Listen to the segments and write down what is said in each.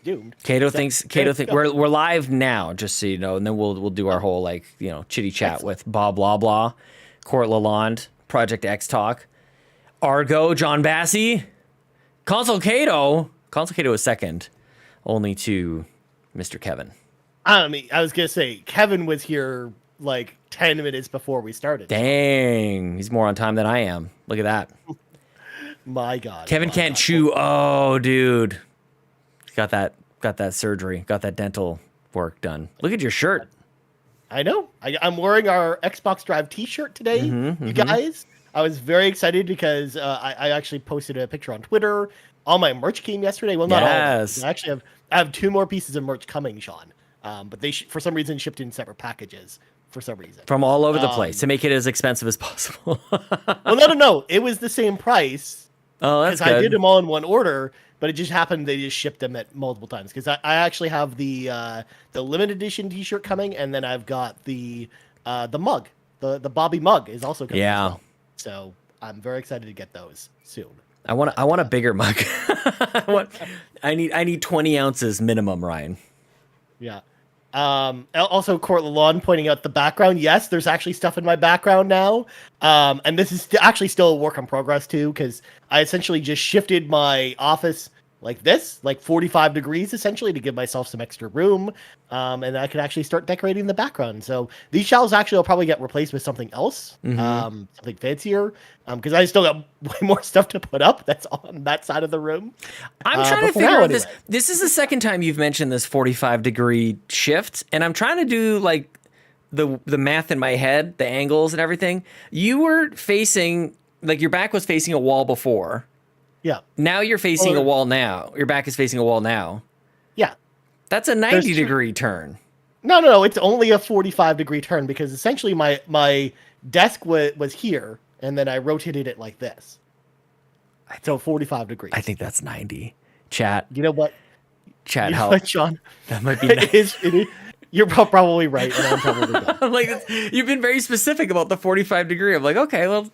doomed. Kato So, thinks there you go. we're live now, just so you know, and then we'll do our whole like chitty chat with Bob Blah Blah, Court Lalonde, Project X Talk, Argo, John Bassie, Consul Kato. Consul Kato is second, only to Mr. Kevin. I mean, I was gonna say Kevin was here like 10 minutes before we started. Dang, he's more on time than I am. Look at that. My God, Kevin my can't God. chew. Oh, dude, got that surgery, got that dental work done. Look at your shirt. I know. I'm wearing our Xbox Drive T-shirt today, you guys. I was very excited because I actually posted a picture on Twitter. All my merch came yesterday. Well, not all. Yes. I actually have 2 more pieces of merch coming, Sean. But they for some reason shipped in separate packages. For some reason, From all over the place to make it as expensive as possible. well, no. It was the same price. Oh, that's Because good. I did them all in one order, but it just happened they just shipped them at multiple times. Because I actually have the limited edition T-shirt coming, and then I've got the mug, the Bobby mug is also coming. Yeah. As well. So I'm very excited to get those soon. I want a bigger mug. I need 20 ounces minimum, Ryan. Yeah. Also, Court Lalonde pointing out the background. Yes, there's actually stuff in my background now. And this is actually still a work in progress too, because I essentially just shifted my office like this, like 45 degrees essentially, to give myself some extra room. And I can actually start decorating the background. So these shelves actually will probably get replaced with something else, something fancier, because I still got way more stuff to put up that's on that side of the room. I'm trying but to for figure now, out this. anyway. This is the second time you've mentioned this 45-degree shift, and I'm trying to do like the math in my head, the angles and everything. You were facing, like, your back was facing a wall before. Yeah. Now you're facing a wall now. Your back is facing a wall now. Yeah. That's a 90-degree turn. No. It's only a 45-degree turn because essentially my desk was here, and then I rotated it like this. So 45 degrees. I think that's 90. Chat. You know what? Chat, You know help. what, Sean? That might be It is. You're probably right, and I'm probably wrong. I'm like, you've been very specific about the 45-degree. I'm like, okay, well,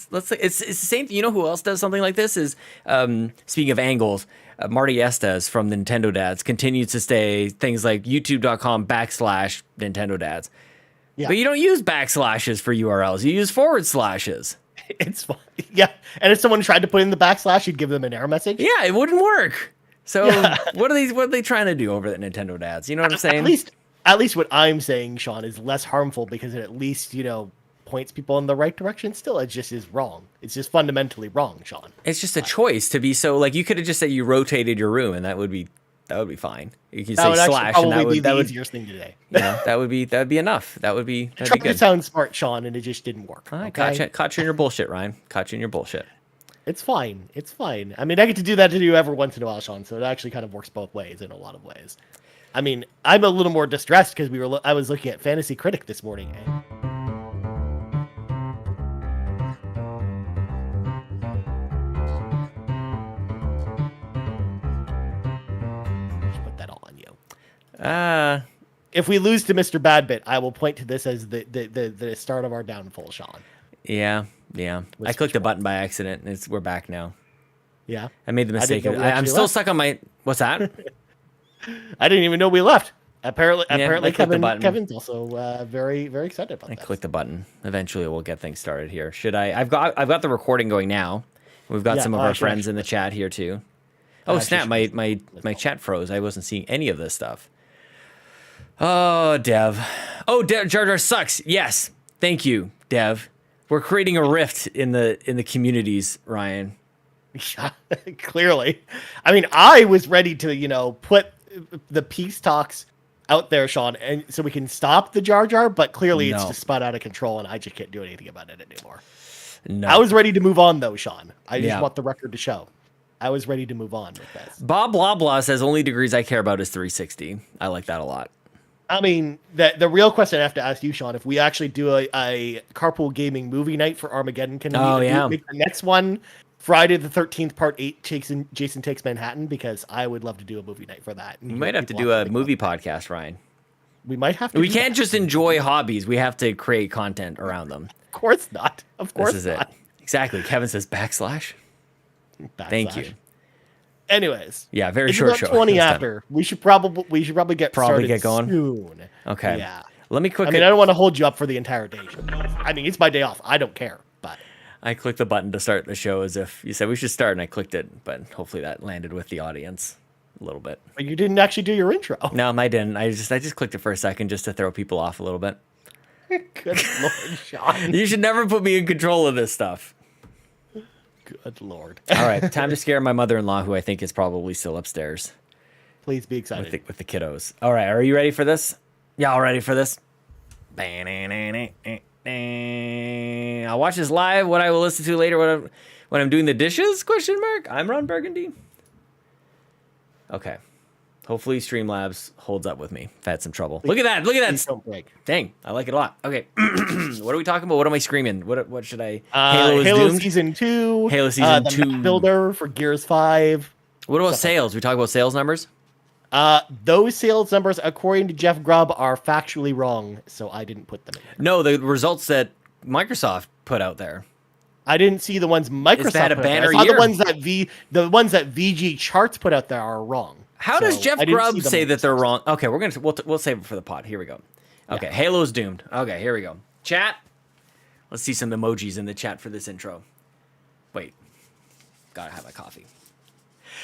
let's say it's the same. You know who else does something like this? Is speaking of angles, Marty Estes from the Nintendo Dads continues to say things like youtube.com/Nintendo Dads. Yeah. But you don't use backslashes for URLs. You use forward slashes. It's fine. Yeah, and if someone tried to put in the backslash, you'd give them an error message. Yeah, it wouldn't work. So Yeah. what are they trying to do over at Nintendo Dads? You know what I'm saying? At least what I'm saying, Sean, is less harmful because it at least points people in the right direction. Still, it just is wrong. It's just fundamentally wrong, Sean. It's just a choice to be so, like, you could have just said you rotated your room and that would be fine. You can That say would actually slash probably and be the would easiest thing today. that would be enough. That'd be Tried to good. sound smart, Sean, and it just didn't work. All right, Okay? caught you in your bullshit, Ryan. Caught you in your bullshit. It's fine. It's fine. I mean, I get to do that to you every once in a while, Sean. So it actually kind of works both ways in a lot of ways. I mean, I'm a little more distressed because I was looking at Fantasy Critic this morning. Just put that all on you. If we lose to Mr. Badbit, I will point to this as the start of our downfall, Sean. Yeah. I clicked a button by accident and we're back now. Yeah. I made the mistake. know we I'm actually still left. stuck on my. What's that? I didn't even know we left. Apparently, I clicked the button. Kevin's also very, very excited about I that. clicked the button. Eventually, we'll get things started here. Should I? I've got the recording going now. We've got some of our friends in the chat here too. Oh snap! My chat froze. I wasn't seeing any of this stuff. Oh, Dev. Oh, Jar Jar sucks. Yes, thank you, Dev. We're creating a rift in the communities, Ryan. Yeah, clearly. I mean, I was ready to, put the peace talks out there, Sean, and so we can stop the Jar Jar, but clearly it's No. just spun out of control and I just can't do anything about it anymore. No. I was ready to move on though, Sean. I just Yeah. want the record to show. I was ready to move on with this. Bob Blah Blah says only degrees I care about is 360. I like that a lot. I mean, the real question I have to ask you, Sean, if we actually do a carpool gaming movie night for Armageddon, can we make the next one Friday the 13th, Part 8, Jason Takes Manhattan? Because I would love to do a movie night for that. We might have to do a movie podcast, Ryan. We might have to. We can't just enjoy hobbies. We have to create content around them. Of course not. Of course This is not. it. Exactly. Kevin says backslash. Thank you. Anyways. Yeah, very it's short about show. 20 after. We should probably get going soon. Okay. Yeah. Let me click. I don't want to hold you up for the entire day. I mean, it's my day off. I don't care. But I clicked the button to start the show as if you said we should start, and I clicked it. But hopefully that landed with the audience a little bit. But you didn't actually do your intro. No, I didn't. I just clicked it for a second just to throw people off a little bit. Good Lord, Sean. You should never put me in control of this stuff. Good Lord. All right, time to scare my mother-in-law, who I think is probably still upstairs. Please be excited. With the kiddos. All right, are you ready for this? Y'all ready for this? I'll watch this live. What I will listen to later when I'm doing the dishes? ? I'm Ron Burgundy. Okay. Hopefully Streamlabs holds up with me. I've had some trouble. Look at that. Look at that. Don't break. Dang, I like it a lot. Okay. What are we talking about? What am I screaming? What should I? Halo Season 2. Halo Season 2. The map builder for Gears 5. What about sales? We talk about sales numbers? Those sales numbers, according to Jeff Grubb, are factually wrong, so I didn't put them in. No, the results that Microsoft put out there. I didn't see the ones Microsoft had a put out there. banner I saw year. the ones that VG Charts put out there are wrong. How does Jeff I didn't Grubb see them say on that they're wrong? Okay, we'll save it for the pod. Here we go. Okay, Yeah. Halo's doomed. Okay, here we go. Chat. Let's see some emojis in the chat for this intro. Wait. Gotta have my coffee.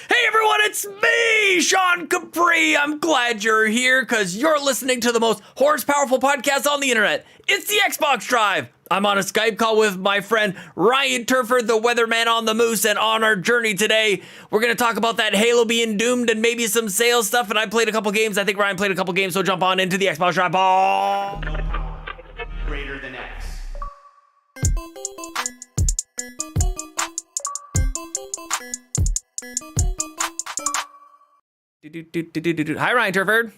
Hey everyone, it's me, Sean Capri. I'm glad you're here because you're listening to the most horse-powerful podcast on the internet. It's the Xbox Drive. I'm on a Skype call with my friend Ryan Turford, the weatherman on the moose, and on our journey today, we're going to talk about that Halo being doomed and maybe some sales stuff, and I played a couple games. I think Ryan played a couple games, so jump on into the Xbox Drive. Ball. No power greater than X. Hi, Ryan Turford.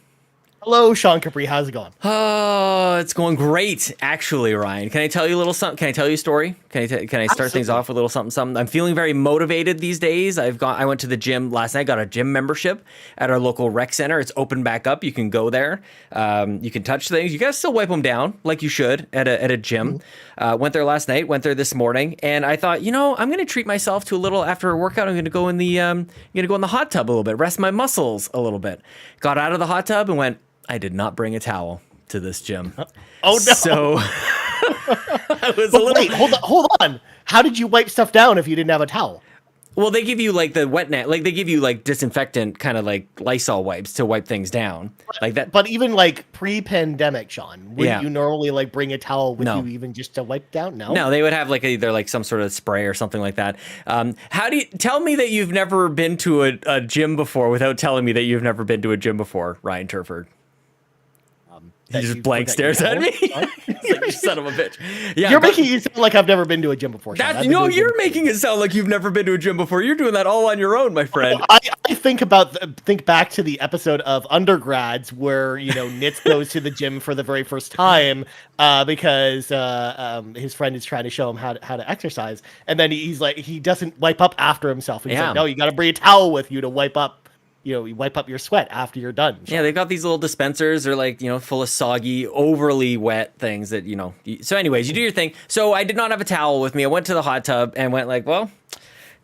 Hello, Sean Capri. How's it going? Oh, it's going great, actually, Ryan. Can I tell you a little something? Can I tell you a story? Can I start things off with a little something? I'm feeling very motivated these days. I went to the gym last night. Got a gym membership at our local rec center. It's open back up. You can go there. You can touch things. You guys still wipe them down like you should at a gym. Went there last night. Went there this morning, and I thought, I'm going to treat myself to a little after a workout. I'm going to go in the hot tub a little bit, rest my muscles a little bit. Got out of the hot tub and went. I did not bring a towel to this gym. Oh no! So I was Wait, hold on. How did you wipe stuff down if you didn't have a towel? Well, they give you like the wet net, like they give you like disinfectant, kind of like Lysol wipes to wipe things down, like that. But even like pre-pandemic, Sean, wouldn't Yeah. you normally like bring a towel with you even just to wipe down? No, they would have like either like some sort of spray or something like that. How do you tell me that you've never been to a gym before without telling me that you've never been to a gym before, Ryan Turford? He just blank stares at me. He's like, you son of a bitch. Yeah, you're making it sound like I've never been to a gym before. Sean. You're making it sound like you've never been to a gym before. You're doing that all on your own, my friend. I think back to the episode of Undergrads where Nitz goes to the gym for the very first time because his friend is trying to show him how to exercise, and then he's like he doesn't wipe up after himself. And he's like, no, you got to bring a towel with you to wipe up. You wipe up your sweat after you're done. Yeah, they've got these little dispensers. They're like, full of soggy, overly wet things that, So anyways, you do your thing. So I did not have a towel with me. I went to the hot tub and went like, well,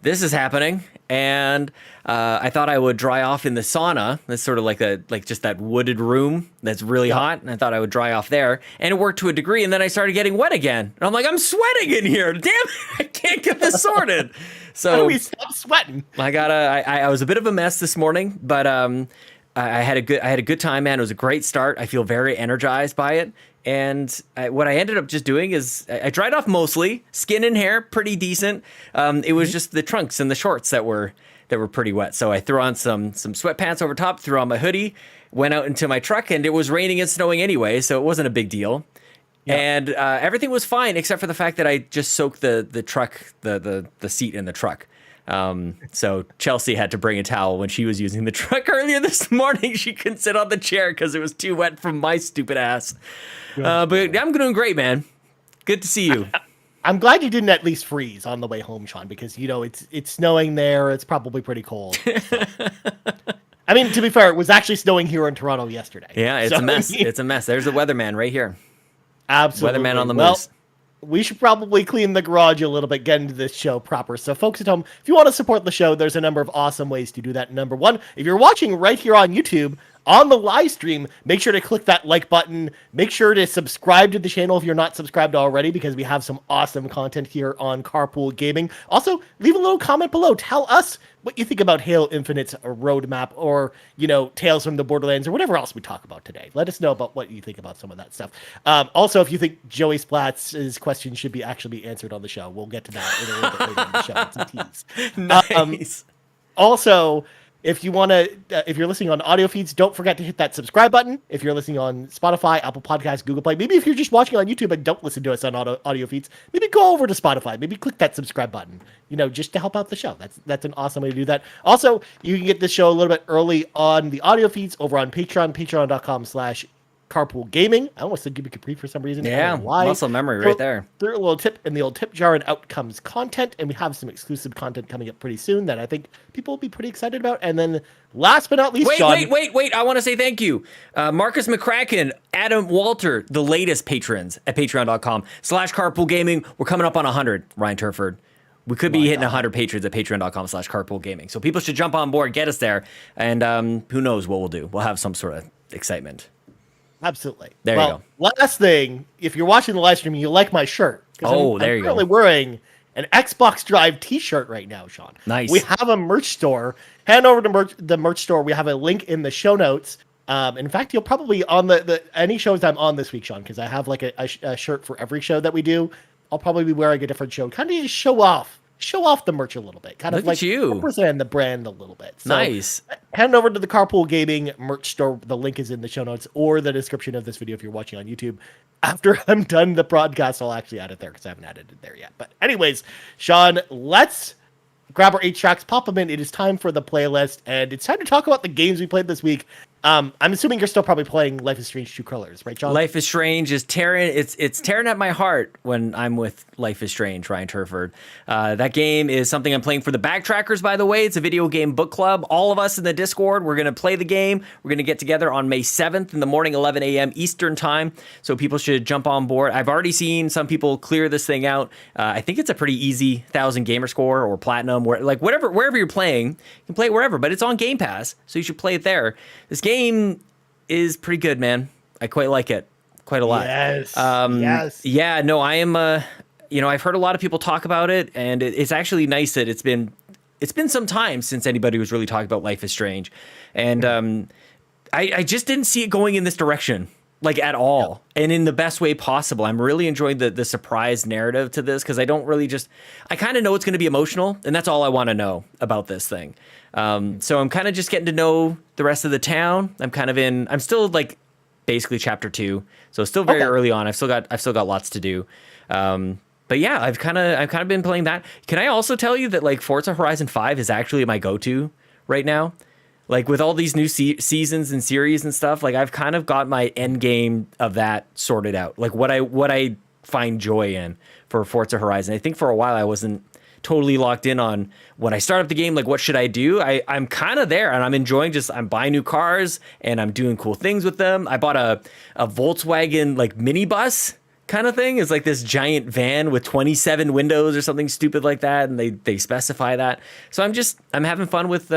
this is happening. And I thought I would dry off in the sauna. That's sort of like just that wooded room that's really hot. And I thought I would dry off there. And it worked to a degree. And then I started getting wet again. And I'm like, I'm sweating in here. Damn it. I can't get this sorted. So how do we stop sweating? I was a bit of a mess this morning, but I had a good time, man. It was a great start. I feel very energized by it. And what I ended up just doing is I dried off mostly, skin and hair, pretty decent. It was just the trunks and the shorts that were pretty wet. So I threw on some sweatpants over top, threw on my hoodie, went out into my truck, and it was raining and snowing anyway, so it wasn't a big deal. Yeah. And everything was fine except for the fact that I just soaked the truck, the seat in the truck. So Chelsea had to bring a towel when she was using the truck earlier this morning. She couldn't sit on the chair because it was too wet from my stupid ass. But I'm doing great, man. Good to see you. I'm glad you didn't at least freeze on the way home, Sean, because it's snowing there. It's probably pretty cold. So. I mean, to be fair, it was actually snowing here in Toronto yesterday. Yeah, it's a mess. It's a mess. There's the weatherman right here. Absolutely. Weatherman on the moose. we should probably clean the garage a little bit, get into this show proper. So folks at home, if you want to support the show, there's a number of awesome ways to do that. Number one, if you're watching right here on YouTube, on the live stream, make sure to click that like button. Make sure to subscribe to the channel if you're not subscribed already, because we have some awesome content here on Carpool Gaming. Also, leave a little comment below. Tell us what you think about Halo Infinite's roadmap, or, you know, Tales from the Borderlands, or whatever else we talk about today. Let us know about what you think about some of that stuff. Also, if you think Joey Splatz's question should actually be answered on the show, we'll get to that in a little bit later in the show. It's a tease. Nice. Also, if you want to, if you're listening on audio feeds, don't forget to hit that subscribe button. If you're listening on Spotify, Apple Podcasts, Google Play, maybe if you're just watching on YouTube and don't listen to us on audio feeds, maybe go over to Spotify. Maybe click that subscribe button, you know, just to help out the show. That's an awesome way to do that. Also, you can get this show a little bit early on the audio feeds over on Patreon, patreon.com/Carpool Gaming. I almost said Give Me Capri for some reason. Yeah, muscle memory right there. Through a little tip in the old tip jar, and out comes content, and we have some exclusive content coming up pretty soon that I think people will be pretty excited about. And then last but not least, wait, John, wait! I want to say thank you, Marcus McCracken, Adam Walter, the latest patrons at patreon.com/Carpool Gaming. We're coming up on 100. Ryan Turford. We could be hitting 100 patrons at patreon.com/Carpool Gaming. So people should jump on board, get us there, and who knows what we'll do. We'll have some sort of excitement. Absolutely. There you go. Last thing, if you're watching the live stream, you like my shirt. Oh, there you go. I'm currently wearing an Xbox Drive t-shirt right now, Sean. Nice. We have a merch store. Head over to the merch store. We have a link in the show notes. In fact, you'll probably on the any shows I'm on this week, Sean, because I have like a shirt for every show that we do. I'll probably be wearing a different show. Kind of just show off the merch a little bit. Kind of Look like at you. represent the brand a little bit. So, Nice. head over to the Carpool Gaming merch store. The link is in the show notes or the description of this video if you're watching on YouTube. After I'm done the broadcast, I'll actually add it there because I haven't added it there yet. But anyways, Sean, let's grab our 8 tracks, pop them in. It is time for the playlist, and it's time to talk about the games we played this week. I'm assuming you're still probably playing Life is Strange: True Colors, right, John? Life is Strange is tearing. It's tearing at my heart when I'm with Life is Strange, Ryan Turford. That game is something I'm playing for the Backtrackers, by the way. It's a video game book club. All of us in the Discord, we're going to play the game. We're going to get together on May 7th in the morning, 11 a.m. Eastern time. So people should jump on board. I've already seen some people clear this thing out. I think it's a pretty easy 1,000 gamer score or platinum, wherever you're playing. You can play it wherever, but it's on Game Pass, so you should play it there. This game is pretty good, man. I quite like it, quite a lot. Yes. Yes. Yeah. No, I am. I've heard a lot of people talk about it, and it's actually nice that it's been some time since anybody was really talking about Life is Strange, and I just didn't see it going in this direction, like at all, and in the best way possible. I'm really enjoying the surprise narrative to this because I kind of know it's going to be emotional, and that's all I want to know about this thing. So I'm kind of just getting to know the rest of the town. I'm still like basically chapter 2, so still very early on. I've still got lots to do. But yeah, I've kind of been playing that. Can I also tell you that like Forza Horizon 5 is actually my go-to right now? Like with all these new seasons and series and stuff, like I've kind of got my end game of that sorted out. Like what I find joy in for Forza Horizon. I think for a while I wasn't totally locked in on when I start up the game, like what should I do? I'm kind of there, and I'm enjoying I'm buying new cars and I'm doing cool things with them. I bought a Volkswagen like minibus kind of thing. It's like this giant van with 27 windows or something stupid like that, and they specify that. So I'm having fun with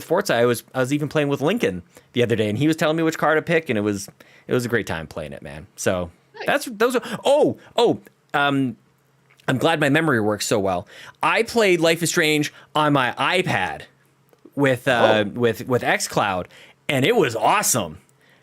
Forza. I was even playing with Lincoln the other day, and he was telling me which car to pick, and it was a great time playing it, man. So nice. I'm glad my memory works so well. I played Life is Strange on my iPad with xCloud, and it was awesome.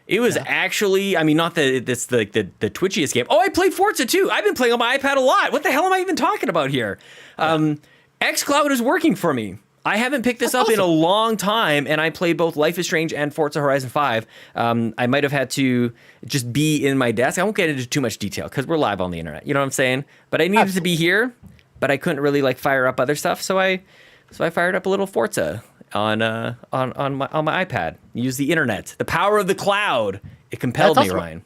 It was actually, I mean, not that it's the twitchiest game. Oh, I played Forza too. I've been playing on my iPad a lot. What the hell am I even talking about here? xCloud is working for me. I haven't picked this up in a long time, and I played both Life is Strange and Forza Horizon 5. I might have had to just be in my desk. I won't get into too much detail because we're live on the internet. You know what I'm saying? But I needed to be here, but I couldn't really like fire up other stuff. So I fired up a little Forza on my iPad. Use the internet, the power of the cloud. It compelled me, Ryan.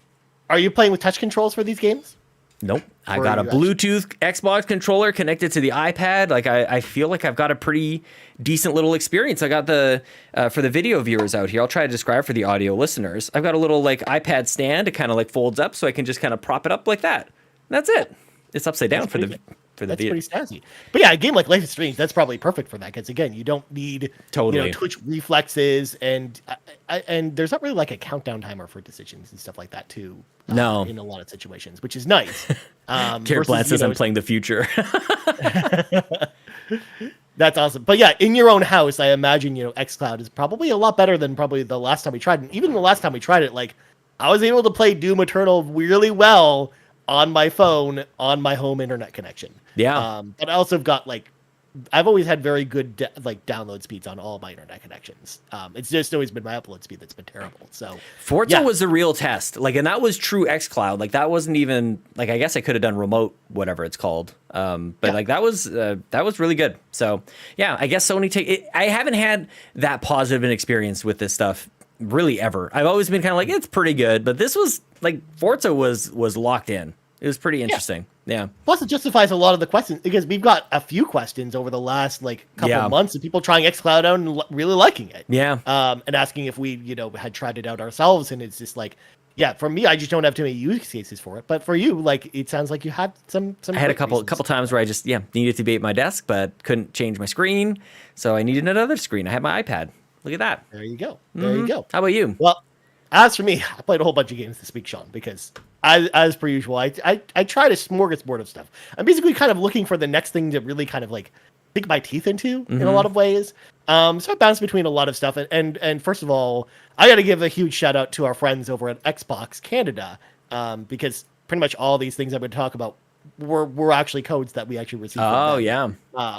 Are you playing with touch controls for these games? Nope. I got a Bluetooth Xbox controller connected to the iPad. Like I feel like I've got a pretty decent little experience. I got for the video viewers out here, I'll try to describe for the audio listeners. I've got a little like iPad stand. It kind of like folds up so I can just kind of prop it up like that. That's it. It's upside down for the That's Vita. pretty snazzy. But yeah, a game like Life is Strange, that's probably perfect for that because again, you don't need Totally. twitch reflexes and there's not really like a countdown timer for decisions and stuff like that too. No. In a lot of situations, which is nice. Jared Blatt says I'm playing the future. That's awesome. But yeah, in your own house, I imagine xCloud is probably a lot better than probably the last time we tried it. And even the last time we tried it, like I was able to play Doom Eternal really well on my phone on my home internet connection. Yeah. But I also got I've always had very good download speeds on all my internet connections. It's just always been my upload speed that's been terrible. So Forza was the real test. And that was true xCloud. That wasn't even I guess I could have done remote, whatever it's called. But that was really good. So yeah, I guess Sony I haven't had that positive an experience with this stuff really ever. I've always been kind of it's pretty good, but this was Forza was locked in. It was pretty interesting. Yeah. Plus, it justifies a lot of the questions because we've got a few questions over the last couple of months of people trying xCloud out and really liking it. Yeah. And asking if we had tried it out ourselves, and it's just for me, I just don't have too many use cases for it. But for you, it sounds like you had some. I had a couple times where I just needed to be at my desk, but couldn't change my screen, so I needed another screen. I had my iPad. Look at that. There you go. There you go. How about you? Well, as for me, I played a whole bunch of games this week, Sean, because as per usual, I tried a smorgasbord of stuff. I'm basically kind of looking for the next thing to really kind of sink my teeth into in a lot of ways. So I bounced between a lot of stuff, and first of all, I got to give a huge shout out to our friends over at Xbox Canada, because pretty much all these things I'm going to talk about were actually codes that we actually received. Oh,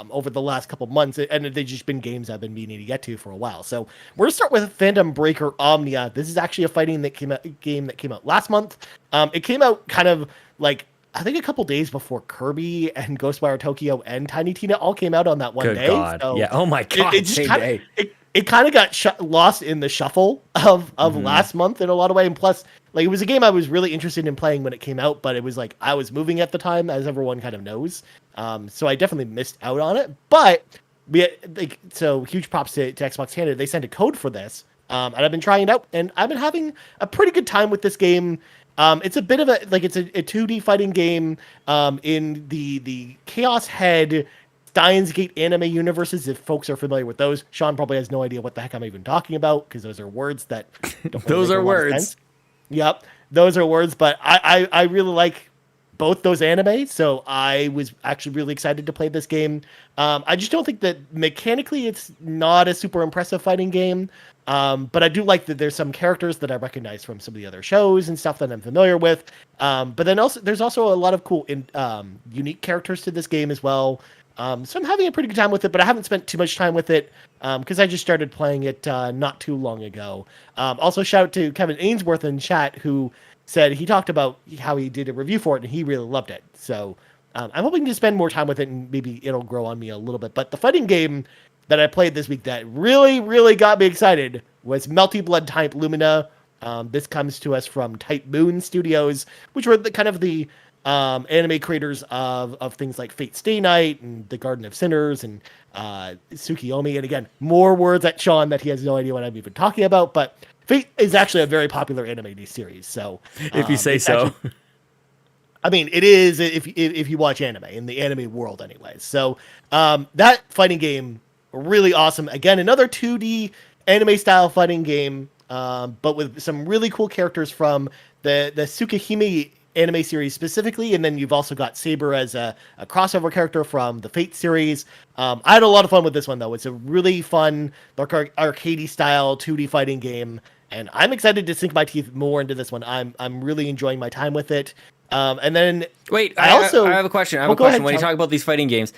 over the last couple months, and they've just been games I've been meaning to get to for a while. So we're gonna start with Phantom Breaker Omnia. This is actually a fighting game that came out last month. It came out kind of I think a couple days before Kirby and Ghostwire Tokyo and Tiny Tina all came out on that one day. God. So yeah. Oh my god. It kind of got lost in the shuffle of last month in a lot of ways. And plus, it was a game I was really interested in playing when it came out, but it was I was moving at the time, as everyone kind of knows. So I definitely missed out on it. But so huge props to Xbox Canada. They sent a code for this, and I've been trying it out, and I've been having a pretty good time with this game. It's a bit of it's a 2D fighting game in the Chaos Head Steins Gate anime universes, if folks are familiar with those. Sean probably has no idea what the heck I'm even talking about, because those are words that don't those are words. Yep, those are words, but I really like both those anime, so I was actually really excited to play this game. I just don't think that mechanically it's not a super impressive fighting game, but I do like that there's some characters that I recognize from some of the other shows and stuff that I'm familiar with. But then there's also a lot of cool unique characters to this game as well. So I'm having a pretty good time with it, but I haven't spent too much time with it because I just started playing it not too long ago. Also, shout out to Kevin Ainsworth in chat, who said he talked about how he did a review for it and he really loved it. So I'm hoping to spend more time with it and maybe it'll grow on me a little bit. But the fighting game that I played this week that really, really got me excited was Melty Blood Type Lumina. This comes to us from Type Moon Studios, which were the anime creators of things like Fate Stay Night and The Garden of Sinners and Tsukiyomi. And again, more words at Sean that he has no idea what I'm even talking about. But Fate is actually a very popular anime series. So if you say so. Actually, I mean, it is if you watch anime in the anime world, anyways. So that fighting game, really awesome. Again, another 2D anime style fighting game, but with some really cool characters from the Tsukihime anime series specifically, and then you've also got Saber as a crossover character from the Fate series. I had a lot of fun with this one, though. It's a really fun, arcadey style 2D fighting game, and I'm excited to sink my teeth more into this one. I'm really enjoying my time with it. And then wait, I have a question. Go ahead, when you talk about these fighting games,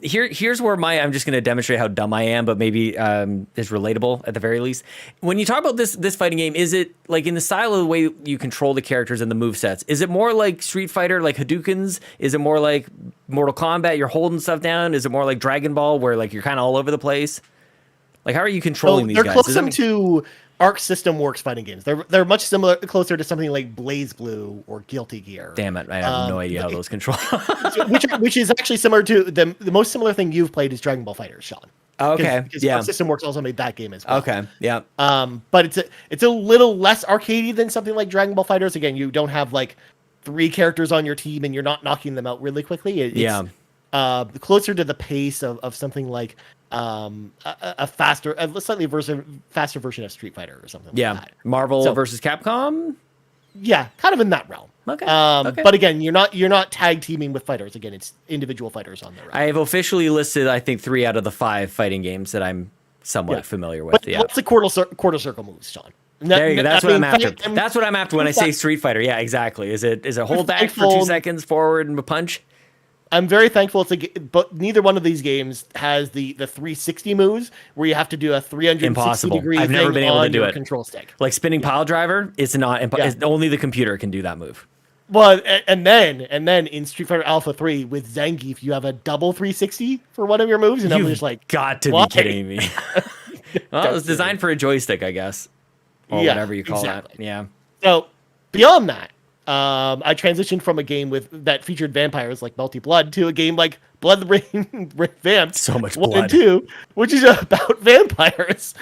here's where I'm just going to demonstrate how dumb I am, but maybe is relatable at the very least. When you talk about this fighting game, is it in the style of the way you control the characters and the movesets? Is it more like Street Fighter, like Hadoukens? Is it more like Mortal Kombat, you're holding stuff down? Is it more like Dragon Ball, where you're kind of all over the place? How are you controlling these guys? They're close to Arc System Works fighting games. They're much closer to something like Blaze Blue or Guilty Gear. Damn it, I have no idea how those control. which is actually similar to the most similar thing you've played is Dragon Ball FighterZ, Sean. Okay, because Arc System Works also made that game as well. Okay, yeah. But it's a little less arcadey than something like Dragon Ball FighterZ. Again, you don't have 3 characters on your team and you're not knocking them out really quickly. It's closer to the pace of something like a slightly faster version of Street Fighter or something like that. Marvel versus Capcom. Yeah, kind of in that realm. Okay. But again, you're not tag teaming with fighters. Again, it's individual fighters on their own. I have officially listed, I think, 3 out of the 5 fighting games that I'm somewhat familiar with. But what's the quarter circle moves, Sean? There you go. That's what I'm after. That's what I'm after when I say Street Fighter. Yeah, exactly. Is it hold back for 2 seconds forward and a punch? I'm very thankful but neither one of these games has the 360 moves where you have to do a 360 degree I've never been able to do it. Control stick. Like spinning pile driver, it's not only the computer can do that move. Well, and then in Street Fighter Alpha 3 with Zangief, you have a double 360 for one of your moves, and I'm just like, got to be kidding me. Well, it was designed for a joystick, I guess, or whatever you call that. Yeah. So beyond that, I transitioned from a game that featured vampires like Melty Blood to a game like Blood Rain Vamped. So much 1 blood. and 2, which is about vampires.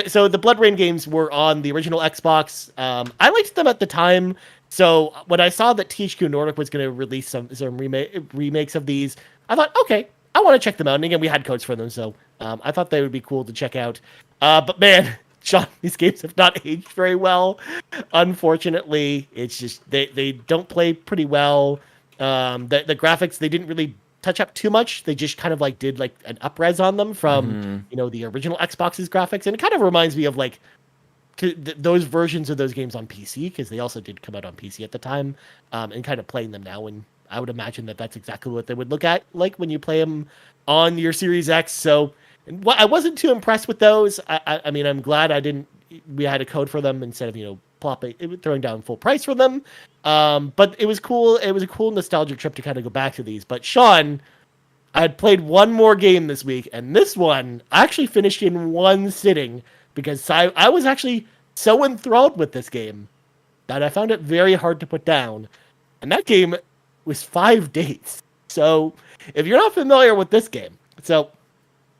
So the Blood Rain games were on the original Xbox. I liked them at the time. So when I saw that THQ Nordic was going to release some remakes of these, I thought, okay, I want to check them out. And again, we had codes for them, so I thought they would be cool to check out. But man, Sean, these games have not aged very well. Unfortunately, it's just they don't play pretty well. The graphics, they didn't really touch up too much. They just kind of like did like an up-res on them from the original Xbox's graphics, and it kind of reminds me of like those versions of those games on PC, because they also did come out on PC at the time, and kind of playing them now. And I would imagine that that's exactly what they would look at like when you play them on your Series X. So I wasn't too impressed with those. I mean, I'm glad we had a code for them instead of, throwing down full price for them. But it was cool. It was a cool nostalgic trip to kind of go back to these. But Sean, I had played one more game this week, and this one I actually finished in one sitting because I was actually so enthralled with this game that I found it very hard to put down. And that game was 5 Dates. So if you're not familiar with this game,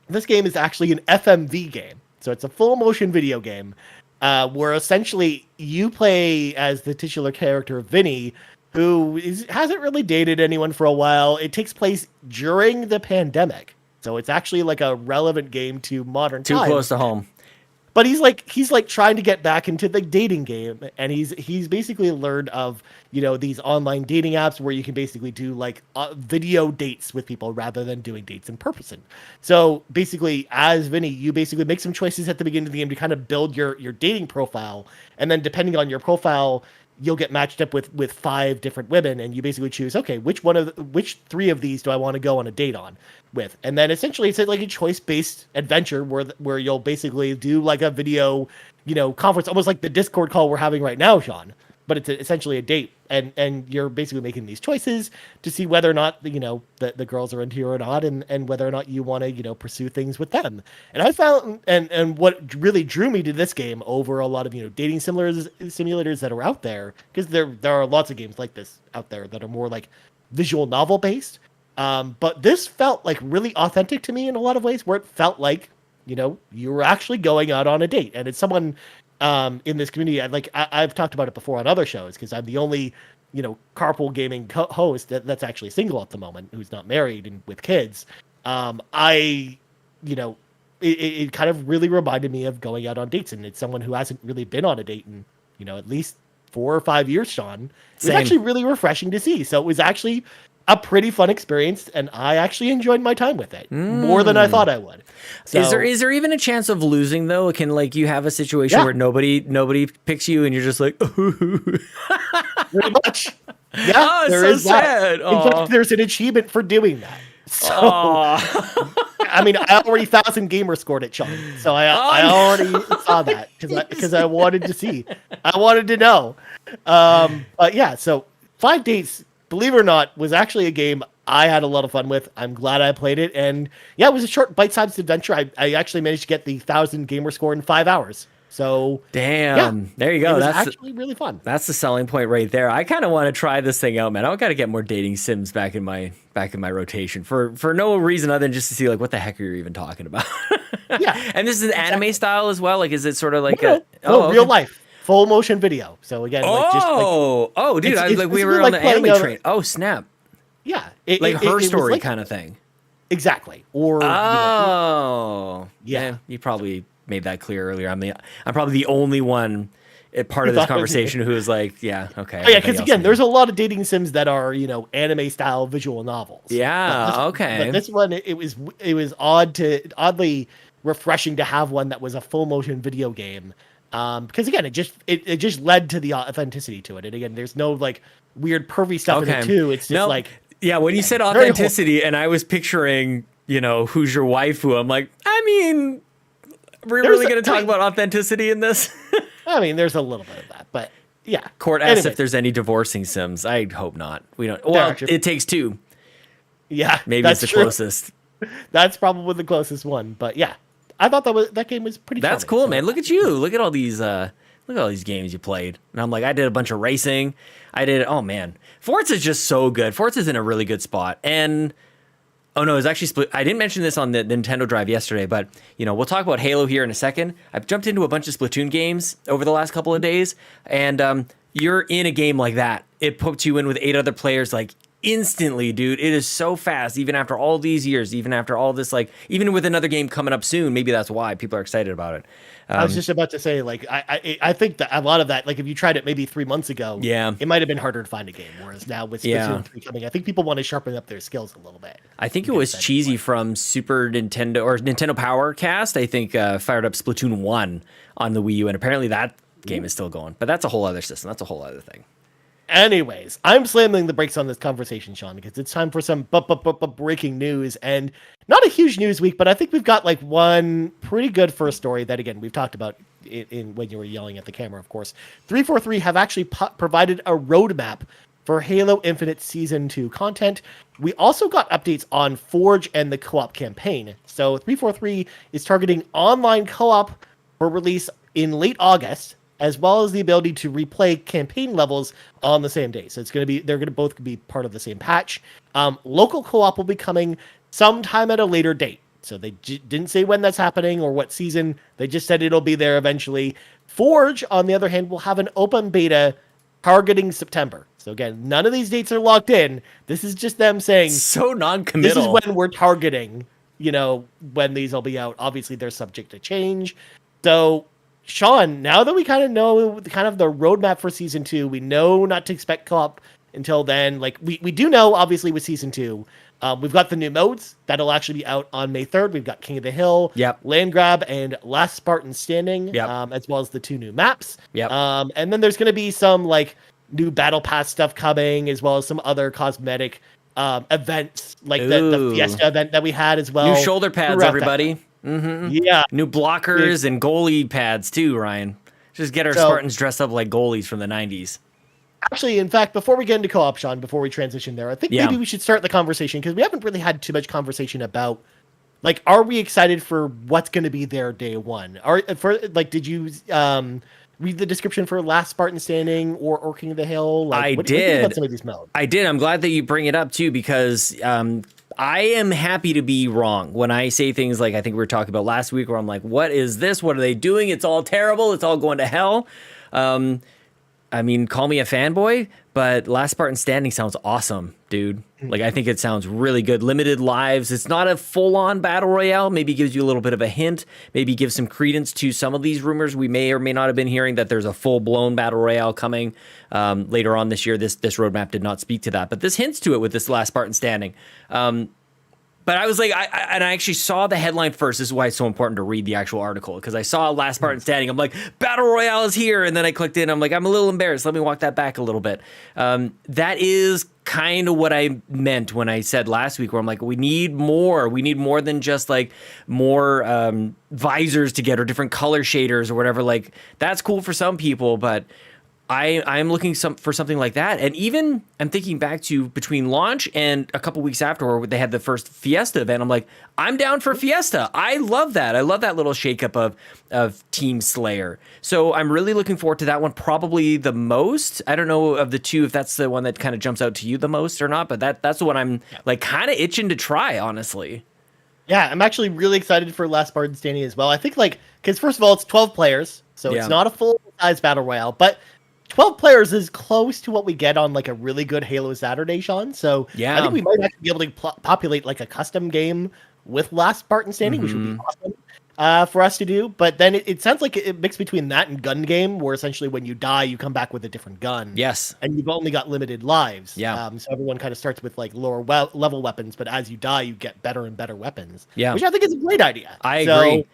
this game is actually an FMV game. So it's a full motion video game where essentially you play as the titular character Vinny, who hasn't really dated anyone for a while. It takes place during the pandemic. So it's actually like a relevant game to modern times. Too close to home. But he's like trying to get back into the dating game, and he's basically learned of these online dating apps where you can basically do like video dates with people rather than doing dates in person. So basically, as Vinny, you basically make some choices at the beginning of the game to kind of build your dating profile, and then depending on your profile, you'll get matched up with 5 different women, and you basically choose, okay, which 3 of these do I want to go on a date with? And then essentially it's like a choice-based adventure where you'll basically do like a video, conference, almost like the Discord call we're having right now, Sean. But it's essentially a date, and you're basically making these choices to see whether or not the girls are into you or not, and whether or not you want to pursue things with them. And I found and what really drew me to this game over a lot of dating simulators that are out there, because there are lots of games like this out there that are more like visual novel based. But this felt like really authentic to me in a lot of ways, where it felt like you were actually going out on a date, and it's someone. In this community, I've talked about it before on other shows, because I'm the only, carpool gaming host that's actually single at the moment, who's not married and with kids. It kind of really reminded me of going out on dates, and it's someone who hasn't really been on a date in, at least 4 or 5 years, Sean. It was actually really refreshing to see. So it was actually a pretty fun experience, and I actually enjoyed my time with it more than I thought I would. So, is there even a chance of losing though? Can you have a situation where nobody picks you and you're just like, pretty much. Yeah, oh, it's so sad. In fact, there's an achievement for doing that. So, I mean, I already 1,000 gamer scored it, Sean. So I already saw that because I wanted to see. I wanted to know. But yeah, so 5 Dates, believe it or not, was actually a game I had a lot of fun with. I'm glad I played it. And yeah, it was a short bite-sized adventure. I actually managed to get the 1,000 gamer score in 5 hours. So damn, there you go. That's actually really fun. That's the selling point right there. I kind of want to try this thing out, man. I got to get more dating sims back in my rotation for no reason other than just to see like what the heck are you even talking about. Yeah, and this is anime style as well. Like, is it sort of like real life? full motion video. So again, dude, we were basically on the playing anime train. Oh, snap. Yeah. Her story kind of thing. Exactly. Or yeah. You probably made that clear earlier. I'm probably the only one part of this conversation who was like, yeah, okay. Oh, yeah, because again, there's a lot of dating sims that are, anime style visual novels. Yeah, okay. But this one, it was oddly refreshing to have one that was a full motion video game. Because again, it just led to the authenticity to it. And again, there's no like weird pervy stuff in it too. It's just when you said authenticity, and I was picturing, who's your waifu, I'm like, I mean, we're really going to talk about authenticity in this? I mean, there's a little bit of that, but yeah. Court asks if there's any divorcing sims. I hope not. We don't. Well, It Takes Two. Yeah, maybe it's the closest. That's probably the closest one, but yeah, I thought that game was pretty. That's cool, man. Look at you. Look at all these. Look at all these games you played. And I'm like, I did a bunch of racing. Oh man, Forza's just so good. Forza's in a really good spot. And oh no, it's actually split. I didn't mention this on the Nintendo Drive yesterday, but we'll talk about Halo here in a second. I've jumped into a bunch of Splatoon games over the last couple of days, and you're in a game like that. It puts you in with 8 other players like instantly, dude. It is so fast, even after all these years, even after all this, like even with another game coming up soon. Maybe that's why people are excited about it. I was just about to say, like, I think that a lot of that, like, if you tried it maybe 3 months ago, it might have been harder to find a game. Whereas now with Splatoon 3 coming, I think people want to sharpen up their skills a little bit. I think it was Cheesy from Super Nintendo or Nintendo Power Cast. I think fired up Splatoon 1 on the Wii U, and apparently that game is still going. But that's a whole other system. That's a whole other thing. Anyways, I'm slamming the brakes on this conversation, Sean, because it's time for some breaking news, and not a huge news week, but I think we've got like one pretty good first story that, again, we've talked about in when you were yelling at the camera, of course. 343 have actually provided a roadmap for Halo Infinite Season 2 content. We also got updates on Forge and the co-op campaign. So 343 is targeting online co-op for release in late August, as well as the ability to replay campaign levels on the same day. So they're going to both be part of the same patch. Local co-op will be coming sometime at a later date. So they didn't say when that's happening or what season. They just said it'll be there eventually. Forge, on the other hand, will have an open beta targeting September. So again, none of these dates are locked in. This is just them saying, so non-committal. This is when we're targeting, when these will be out. Obviously, they're subject to change. So Sean, now that we kind of know the roadmap for Season 2, we know not to expect co-op until then. Like, we do know, obviously, with Season 2, we've got the new modes that'll actually be out on May 3rd. We've got King of the Hill, Land Grab, and Last Spartan Standing, as well as the 2 new maps. And then there's going to be some, like, new Battle Pass stuff coming, as well as some other cosmetic events, like the Fiesta event that we had as well. New shoulder pads, everybody. Mm-hmm. Yeah. New blockers and goalie pads too, Ryan. Just get our Spartans dressed up like goalies from the 90s. Actually, in fact, before we get into co-op, Sean, before we transition there, I think maybe we should start the conversation, because we haven't really had too much conversation about, like, are we excited for what's going to be there day one? Did you read the description for Last Spartan Standing or King of the Hill? Like, what do you think about some of these modes? I did. I'm glad that you bring it up too, because I am happy to be wrong when I say things like I think we were talking about last week, where I'm like, what is this? What are they doing? It's all terrible. It's all going to hell. I mean, call me a fanboy, but Last Spartan Standing sounds awesome, dude. Like, I think it sounds really good. Limited lives. It's not a full-on battle royale. Maybe gives you a little bit of a hint. Maybe gives some credence to some of these rumors we may or may not have been hearing, that there's a full-blown battle royale coming later on this year. This roadmap did not speak to that, but this hints to it with this Last Spartan Standing. But I was like, I actually saw the headline first. This is why it's so important to read the actual article, because I saw Last Spartan Standing. I'm like, Battle Royale is here. And then I clicked in. I'm like, I'm a little embarrassed. Let me walk that back a little bit. That is kind of what I meant when I said last week, where I'm like, we need more. We need more than just like more visors to get, or different color shaders or whatever. Like, that's cool for some people, but I'm looking for something like that. And even I'm thinking back to between launch and a couple weeks after, where they had the first Fiesta event. I'm like, I'm down for Fiesta. I love that. I love that little shakeup of Team Slayer. So I'm really looking forward to that one, probably the most. I don't know of the two if that's the one that kind of jumps out to you the most or not, but that's the one I'm like kind of itching to try, honestly. Yeah, I'm actually really excited for Last Spartan Standing as well. I think, like, because first of all, it's 12 players. So Yeah. it's not a full-size battle royale, but 12 players is close to what we get on like a really good Halo Saturday, Sean. So Yeah. I think we might actually be able to populate like a custom game with Last Spartan Standing, which would be awesome for us to do. But then it sounds like it mixed between that and gun game, where essentially when you die, you come back with a different gun. Yes. And you've only got limited lives. Yeah. So everyone kind of starts with like lower level weapons, but as you die, you get better and better weapons. Yeah. Which I think is a great idea. I agree.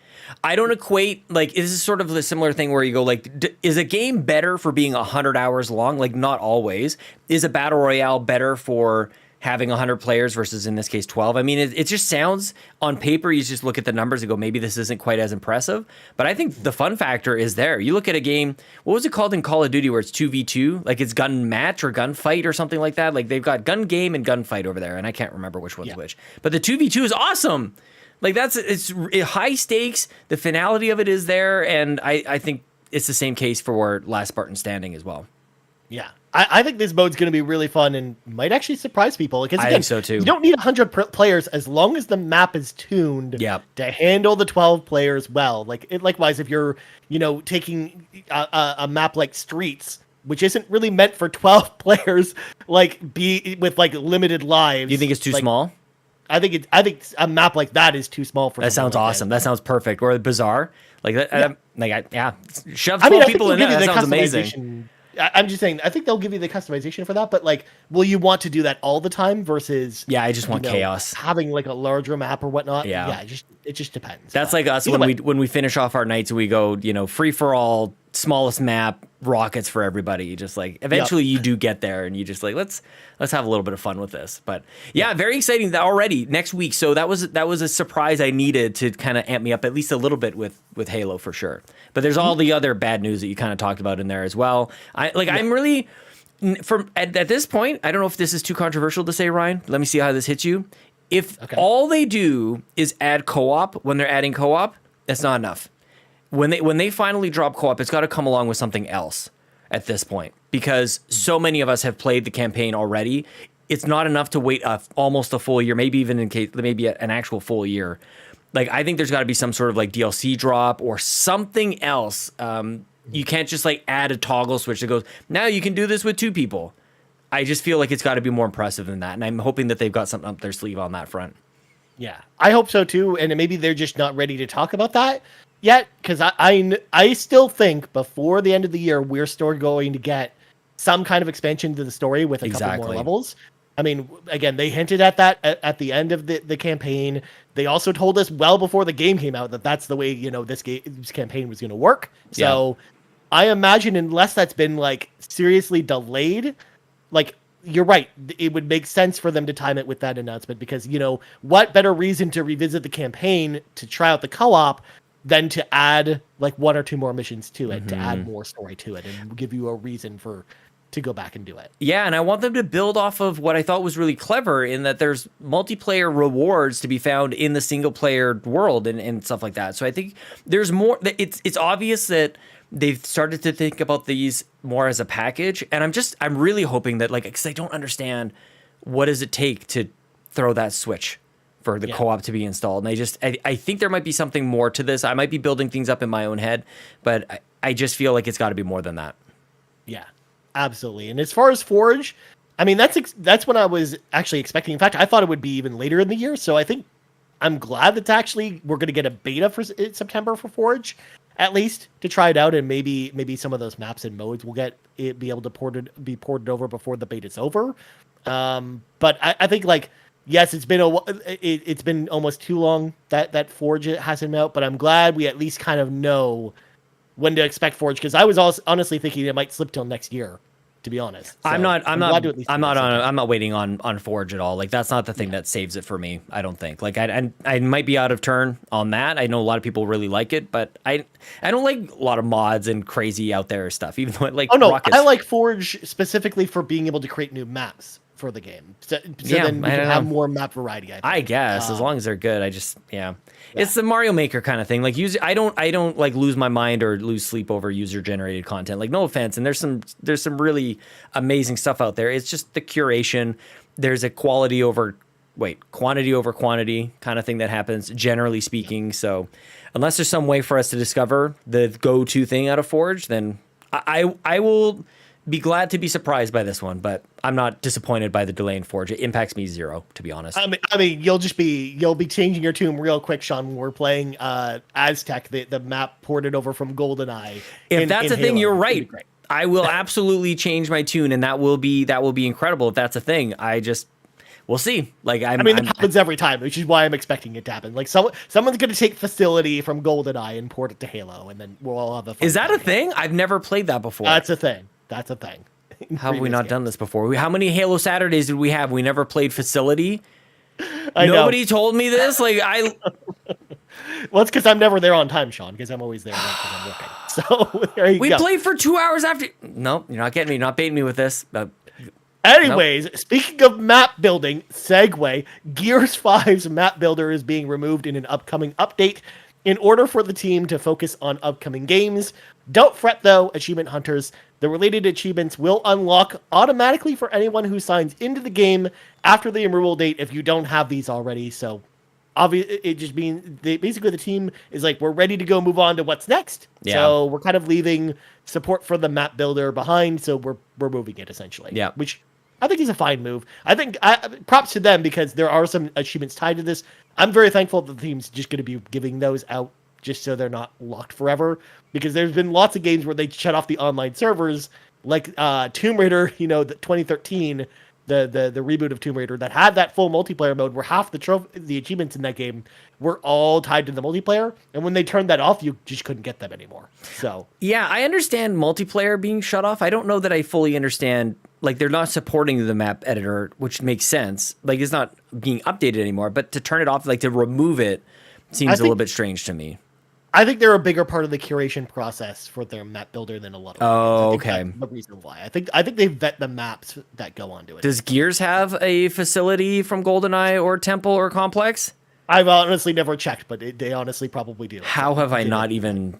I don't equate, like, this is sort of a similar thing where you go, like, is a game better for being 100 hours long? Like, not always. Is a battle royale better for having 100 players versus, in this case, 12? I mean, it just sounds, on paper, you just look at the numbers and go, maybe this isn't quite as impressive. But I think the fun factor is there. You look at a game, what was it called in Call of Duty where it's 2v2? Like, it's gun match or gun fight or something like that. Like, they've got gun game and gun fight over there, and I can't remember which one's which. But the 2v2 is awesome. Like, it's high stakes. The finality of it is there, and I think it's the same case for Last Spartan Standing as well. Yeah. I think this mode's going to be really fun and might actually surprise people. Because again, I think so too. You don't need 100 players as long as the map is tuned to handle the 12 players well. Like, likewise, if you're, taking a map like Streets, which isn't really meant for 12 players, like, be with like limited lives. You think it's too small? I think a map like that is too small for. That sounds awesome. That sounds perfect. Or Bazaar, like that. Shove 12 people in there. That sounds amazing. I'm just saying. I think they'll give you the customization for that, but like, will you want to do that all the time versus? Yeah, I just want chaos. Having like a larger map or whatnot. Yeah, it just depends. That's like us when we finish off our nights and we go, free for all, smallest map, rockets for everybody. Just like eventually you do get there and you just like let's have a little bit of fun with this. But yeah, very exciting that already next week. So that was a surprise I needed to kind of amp me up at least a little bit with Halo for sure. But there's all the other bad news that you kind of talked about in there as well. I'm really at this point, I don't know if this is too controversial to say, Ryan. Let me see how this hits you. If all they do is add co-op when they're adding co-op, that's not enough. When they finally drop co-op, it's got to come along with something else at this point, because so many of us have played the campaign already. It's not enough to wait almost a full year, maybe even maybe an actual full year. Like, I think there's got to be some sort of like DLC drop or something else. You can't just like add a toggle switch that goes, now you can do this with 2 people. I just feel like it's got to be more impressive than that. And I'm hoping that they've got something up their sleeve on that front. Yeah, I hope so too. And maybe they're just not ready to talk about that yet, because I still think before the end of the year, we're still going to get some kind of expansion to the story with a couple more levels. I mean, again, they hinted at that at the end of the campaign. They also told us well before the game came out that that's the way, this campaign was going to work. So I imagine unless that's been like seriously delayed, like, you're right, it would make sense for them to time it with that announcement, because, what better reason to revisit the campaign to try out the co-op than to add like 1 or 2 more missions to it, to add more story to it and give you a reason to go back and do it. Yeah, and I want them to build off of what I thought was really clever in that there's multiplayer rewards to be found in the single player world and stuff like that. So I think there's more. It's obvious that they've started to think about these more as a package, and I'm really hoping that, like, because I don't understand what does it take to throw that switch for the co-op to be installed. And I think there might be something more to this. I might be building things up in my own head, but I just feel like it's got to be more than that. Yeah, absolutely. And as far as Forge, I mean, that's when I was actually expecting. In fact, I thought it would be even later in the year. So I think I'm glad that we're going to get a beta for September for Forge, at least to try it out, and maybe some of those maps and modes will be able to be ported over before the beta's over. But I think, like, yes, it's been almost too long that Forge hasn't been out, but I'm glad we at least kind of know when to expect Forge, because I was also honestly thinking it might slip till next year, to be honest. So I'm not waiting on Forge at all. Like, that's not the thing that saves it for me, I don't think. Like, I might be out of turn on that. I know a lot of people really like it, but I don't like a lot of mods and crazy out there stuff, even though I like rockets. I like Forge specifically for being able to create new maps for the game. So then we can have more map variety, I guess, as long as they're good. It's the Mario Maker kind of thing. Like, I don't like lose my mind or lose sleep over user generated content. Like, no offense, and there's some really amazing stuff out there. It's just the curation. There's a quality over quantity over quantity kind of thing that happens, generally speaking. So unless there's some way for us to discover the go-to thing out of Forge, then I will be glad to be surprised by this one, but I'm not disappointed by the delay in Forge. It impacts me zero, to be honest. I mean, you'll be changing your tune real quick, Sean. When we're playing Aztec, the map ported over from GoldenEye. If that's a thing, you're right. I will absolutely change my tune, and that will be incredible if that's a thing. We'll see. Like that happens every time, which is why I'm expecting it to happen. Like someone's going to take Facility from GoldenEye and port it to Halo, and then we'll all have a fun. Is that a thing? I've never played that before. That's a thing. How have we not done this before? How many Halo Saturdays did we have? We never played Facility. Nobody told me this. Well, it's because I'm never there on time, Sean. Because I'm always there because I'm working. So there you go. We played for 2 hours after. No, you're not getting me. You're not baiting me with this. Anyways, Speaking of map building, segue, Gears 5's map builder is being removed in an upcoming update in order for the team to focus on upcoming games. Don't fret though, achievement hunters. The related achievements will unlock automatically for anyone who signs into the game after the removal date if you don't have these already. So obviously, it just means basically the team is like, we're ready to go move on to what's next. Yeah. So we're kind of leaving support for the map builder behind. So we're moving it essentially. Yeah. Which I think is a fine move. I think props to them because there are some achievements tied to this. I'm very thankful that the team's just going to be giving those out just so they're not locked forever. Because there's been lots of games where they shut off the online servers, like Tomb Raider, the 2013, the reboot of Tomb Raider that had that full multiplayer mode where half the achievements in that game were all tied to the multiplayer. And when they turned that off, you just couldn't get them anymore. So yeah, I understand multiplayer being shut off. I don't know that I fully understand. Like, they're not supporting the map editor, which makes sense. Like, it's not being updated anymore. But to turn it off, like to remove it, seems a little bit strange to me. I think they're a bigger part of the curation process for their map builder than a lot of. Oh, okay. That's the reason why. I think they vet the maps that go onto it. Does Gears have a Facility from GoldenEye or Temple or Complex? I've honestly never checked, but they honestly probably do. How have I not even?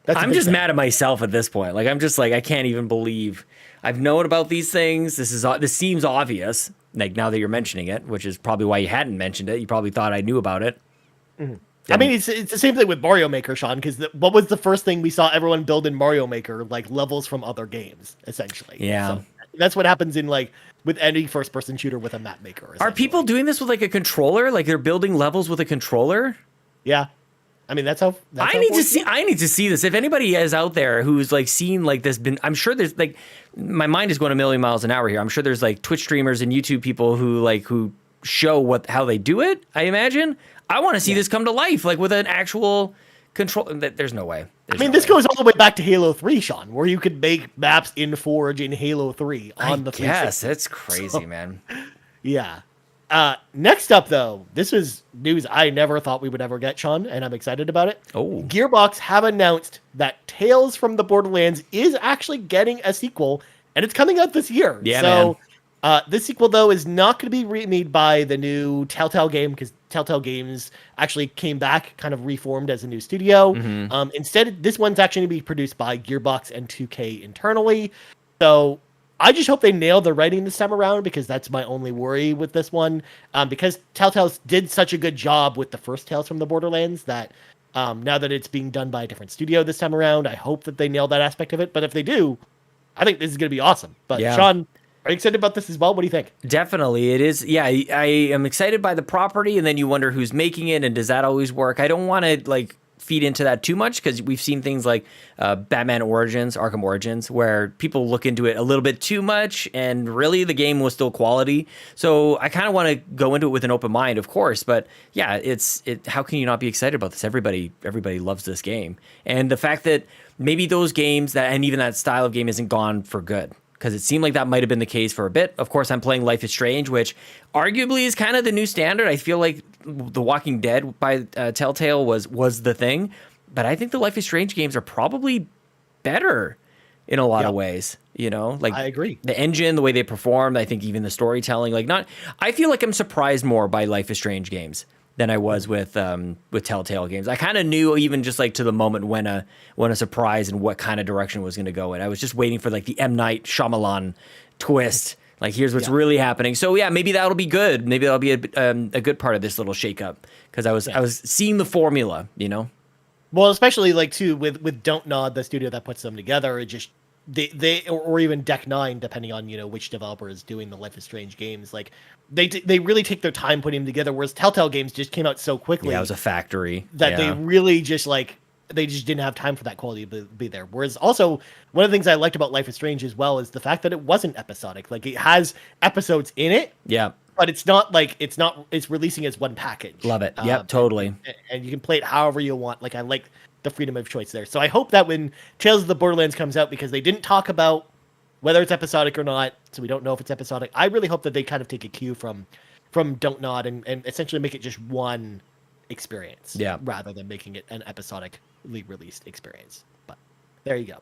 I'm just mad at myself at this point. Like, I'm just like, I can't even believe I've known about these things. This seems obvious. Like, now that you're mentioning it, which is probably why you hadn't mentioned it. You probably thought I knew about it. Mm-hmm. I mean, it's the same thing with Mario Maker, Sean, because what was the first thing we saw everyone build in Mario Maker? Like, levels from other games, essentially. Yeah. So that's what happens in, like, with any first-person shooter with a map maker. Are people doing this with, like, a controller? Like, they're building levels with a controller? Yeah. I mean, I need to see this. If anybody is out there who's, like, seen, like, this, I'm sure there's, like, my mind is going a million miles an hour here. I'm sure there's, like, Twitch streamers and YouTube people who show how they do it, I imagine. I want to see this come to life, like with an actual control. There's no way. This goes all the way back to Halo 3, Sean, where you could make maps in Forge in Halo 3 on the 360. Yes, that's crazy, man. Yeah. Next up, though, this is news I never thought we would ever get, Sean, and I'm excited about it. Oh. Gearbox have announced that Tales from the Borderlands is actually getting a sequel, and it's coming out this year. Yeah, man. This sequel, though, is not going to be remade by the new Telltale game because Telltale Games actually came back, kind of reformed as a new studio. Mm-hmm. Instead, this one's actually going to be produced by Gearbox and 2K internally. So I just hope they nail the writing this time around because that's my only worry with this one. Because Telltale did such a good job with the first Tales from the Borderlands that now that it's being done by a different studio this time around, I hope that they nail that aspect of it. But if they do, I think this is going to be awesome. But yeah. Sean, are you excited about this as well? What do you think? Definitely. It is. Yeah, I am excited by the property, and then you wonder who's making it, and does that always work? I don't want to feed into that too much because we've seen things like Batman Origins, Arkham Origins, where people look into it a little bit too much, and really the game was still quality. So I kind of want to go into it with an open mind, of course. But yeah, how can you not be excited about this? Everybody loves this game, and the fact that maybe those games and even that style of game isn't gone for good. Because it seemed like that might have been the case for a bit. Of course, I'm playing Life is Strange, which arguably is kind of the new standard. I feel like The Walking Dead by Telltale was the thing. But I think the Life is Strange games are probably better in a lot of ways. I agree. The engine, the way they perform, I think even the storytelling. I feel like I'm surprised more by Life is Strange games than I was with Telltale games. I kind of knew even just to the moment when a surprise and what kind of direction was going to go in. I was just waiting for the M. Night Shyamalan twist Like, here's what's really happening. So yeah, maybe that'll be good. Maybe that'll be a good part of this little shakeup, because I was seeing the formula, you know. Well, especially like too with Don't Nod, the studio that puts them together, it just they or even Deck Nine, depending on which developer is doing the Life is Strange games, like they really take their time putting them together. Whereas Telltale games just came out so quickly. Yeah, it was a factory that they really just they just didn't have time for that quality to be there. Whereas also one of the things I liked about Life is Strange as well is the fact that it wasn't episodic. Like, it has episodes in it. Yeah. But it's not it's releasing as one package. Love it. Yep, totally. And you can play it however you want. Like, I like the freedom of choice there. So I hope that when Tales of the Borderlands comes out, because they didn't talk about whether it's episodic or not, so we don't know if it's episodic, I really hope that they kind of take a cue from Don't Nod and essentially make it just one experience. Yeah. Rather than making it an episodically released experience. But there you go.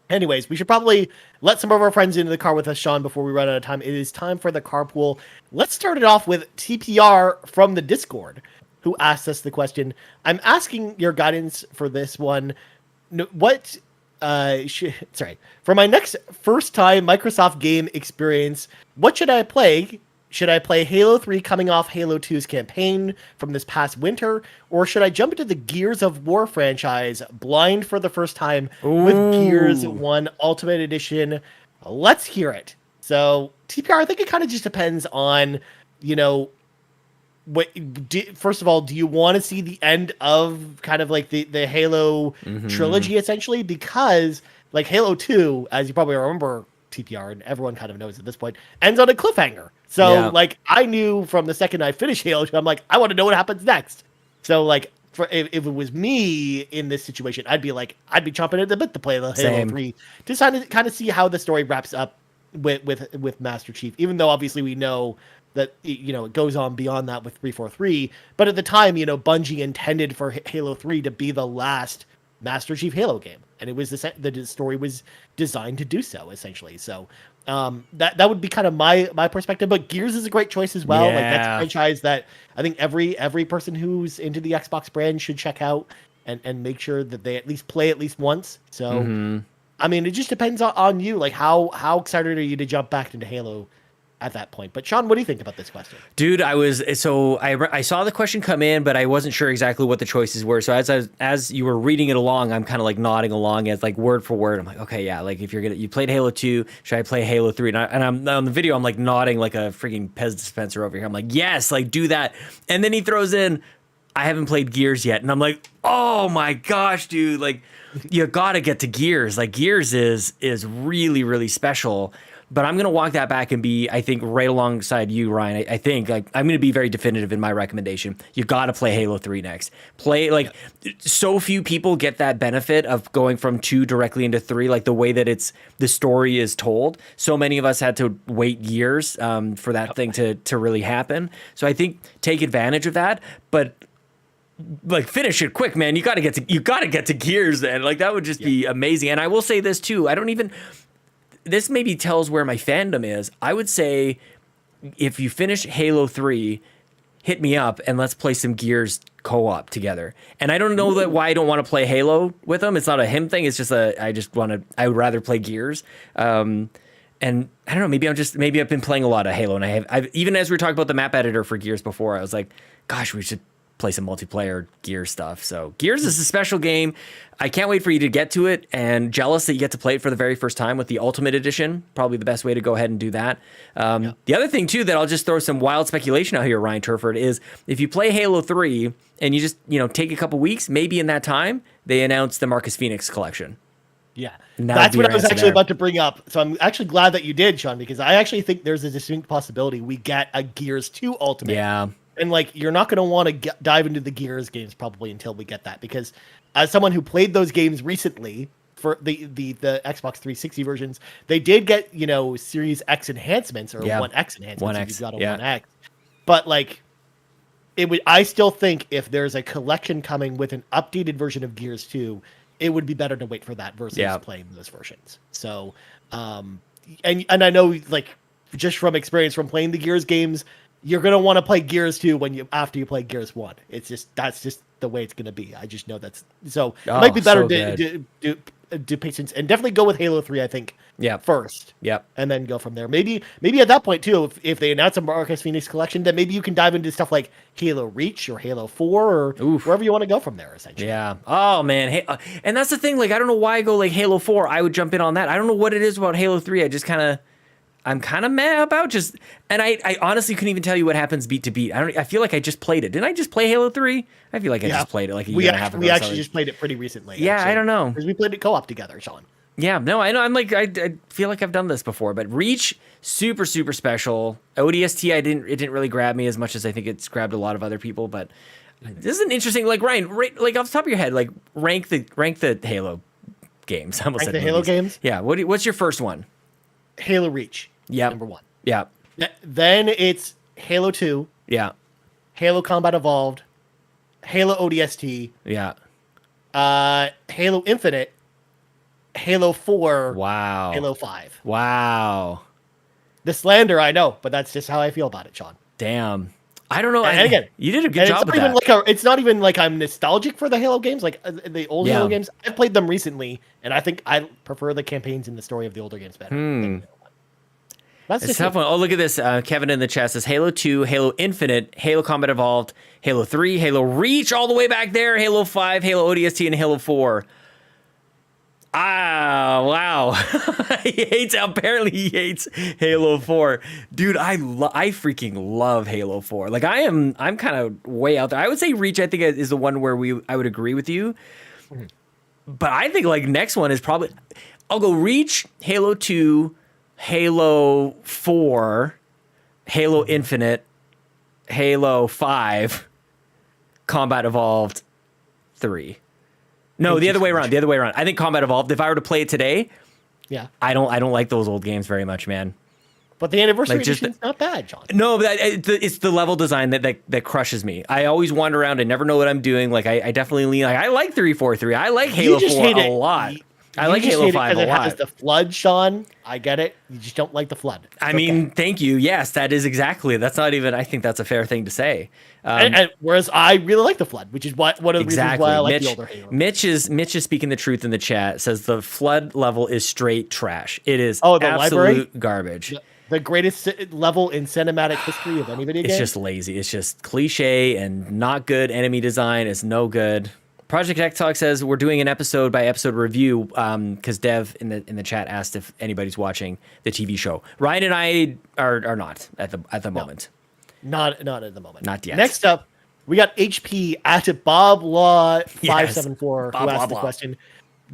Anyways, we should probably let some of our friends into the car with us, Sean, before we run out of time. It is time for the carpool. Let's start it off with TPR from the Discord, who asked us the question. I'm asking your guidance for this one. What, for my next first-time Microsoft game experience, what should I play? Should I play Halo 3 coming off Halo 2's campaign from this past winter? Or should I jump into the Gears of War franchise blind for the first time with Gears 1 Ultimate Edition? Let's hear it. So, TPR, I think it kind of just depends on, first of all, do you want to see the end of kind of like the Halo trilogy, essentially? Because, like, Halo 2, as you probably remember, TPR, and everyone kind of knows at this point, ends on a cliffhanger. So, like, I knew from the second I finished Halo 2, I'm like, I want to know what happens next. So, like, if it was me in this situation, I'd be chomping at the bit to play the Halo 3, just kind of see how the story wraps up with Master Chief, even though obviously we know that, it goes on beyond that with 343. But at the time, Bungie intended for Halo 3 to be the last Master Chief Halo game, and it was the story was designed to do so, essentially. So that would be kind of my perspective. But Gears is a great choice as well. Like, that's a franchise that I think every person who's into the Xbox brand should check out and make sure that they at least play at least once. So I mean, it just depends on you. Like, how excited are you to jump back into Halo at that point? But Sean, what do you think about this question? Dude, I saw the question come in, but I wasn't sure exactly what the choices were. So as you were reading it along, I'm kind of like nodding along as like word for word. I'm like, okay, yeah, like if you played Halo 2, should I play Halo 3? And I'm on the video, I'm like nodding like a freaking Pez dispenser over here. I'm like, yes, like do that. And then he throws in, I haven't played Gears yet. And I'm like, oh my gosh, dude, like you gotta get to Gears. Like, Gears is really, really special. But I'm going to walk that back and be, I think, right alongside you, Ryan. I think, like, I'm going to be very definitive in my recommendation. You got to play Halo 3 next. So few people get that benefit of going from 2 directly into 3, like the way that the story is told. So many of us had to wait years for that thing to really happen. So I think take advantage of that, but like finish it quick, man. You got to get to Gears, then. Like, that would just be amazing. And I will say this too. This maybe tells where my fandom is. I would say if you finish Halo 3, hit me up and let's play some Gears co-op together. And I don't know why I don't want to play Halo with them. It's not a him thing. It's just I would rather play Gears. And I don't know, maybe I've been playing a lot of Halo, and I've even as we were talking about the map editor for Gears before, I was like, gosh, we should play some multiplayer Gears stuff. So Gears is a special game. I can't wait for you to get to it, and jealous that you get to play it for the very first time with the Ultimate Edition. Probably the best way to go ahead and do that. The other thing too that I'll just throw some wild speculation out here, Ryan Turford, is if you play Halo 3 and you just take a couple weeks, maybe in that time they announce the Marcus Phoenix collection. Yeah, that's what I was actually about to bring up. So I'm actually glad that you did, Sean, because I actually think there's a distinct possibility we get a Gears 2 Ultimate. Yeah. And like, you're not going to want to dive into the Gears games probably until we get that, because as someone who played those games recently for the Xbox 360 versions, they did get Series X enhancements or 1X enhancements. 1X, if you've got a 1X. But like, I still think if there's a collection coming with an updated version of Gears 2, it would be better to wait for that versus playing those versions. So, and I know, like, just from experience from playing the Gears games, you're going to want to play Gears 2 after you play Gears 1. That's just the way it's going to be. I just know that's so. It might be better to depictions, and definitely go with Halo 3, I think. Yeah. First. Yep. And then go from there. Maybe at that point too, if they announce a Marcus Phoenix collection, then maybe you can dive into stuff like Halo Reach or Halo 4 or wherever you want to go from there, essentially. Yeah. Oh man. Hey, and that's the thing. Like, I don't know why I go like Halo 4. I would jump in on that. I don't know what it is about Halo 3. I'm kind of mad about just, and I honestly couldn't even tell you what happens beat to beat. I feel like I just played it. Didn't I just play Halo 3? I feel like I just played it like a year and a half ago. We actually just played it pretty recently. Yeah, I don't know. Because we played it co-op together, Sean. Yeah, no, I know. I'm like, I feel like I've done this before, but Reach, super, super special. ODST, it didn't really grab me as much as I think it's grabbed a lot of other people, but this is an interesting, like, Ryan, like off the top of your head, like rank the Halo games. I almost Rank said the Halo games? Yeah, what's your first one? Halo Reach. Yeah. Number 1. Yeah. Then it's Halo 2. Yeah. Halo Combat Evolved. Halo ODST. Yeah. Halo Infinite. Halo 4. Wow. Halo 5. Wow. The slander, I know, but that's just how I feel about it, Sean. Damn. I don't know. And again, you did a good job with that. It's not even like I'm nostalgic for the Halo games, like the old Halo games. I've played them recently, and I think I prefer the campaigns and the story of the older games better. That's it's a tough one. Oh, look at this. Kevin in the chat says Halo 2, Halo Infinite, Halo Combat Evolved, Halo 3, Halo Reach, all the way back there, Halo 5, Halo ODST, and Halo 4. Ah, wow. Apparently he hates Halo 4. Dude, I freaking love Halo 4. Like, I'm kind of way out there. I would say Reach, I think, is the one where I would agree with you. But I think, like, next one is probably, I'll go Reach, Halo 2, Halo 4, Halo Infinite, Halo 5, Combat Evolved 3. No, the other way around. I think Combat Evolved, if I were to play it today, I don't like those old games very much, man. But the anniversary edition's not bad, John. No, but it's the level design that crushes me. I always wander around and never know what I'm doing. Like, I definitely lean, like, I like 343. I like Halo 4 a lot. I like Halo 5 a lot. It has the flood, Sean. I get it. You just don't like the flood. I mean, thank you. Yes, that is exactly. That's not even. I think that's a fair thing to say. And whereas I really like the flood, which is one of the reasons why I like the older Halo. Mitch is speaking the truth in the chat. Says the flood level is straight trash. It is absolute garbage. The greatest level in cinematic history of any video game. It's just lazy. It's just cliche and not good. Enemy design is no good. Project X Talk says we're doing an episode by episode review because Dev in the chat asked if anybody's watching the TV show. Ryan and I are not at the moment. Not at the moment. Not yet. Next up, we got HP at Bob Law 574 who asked the question.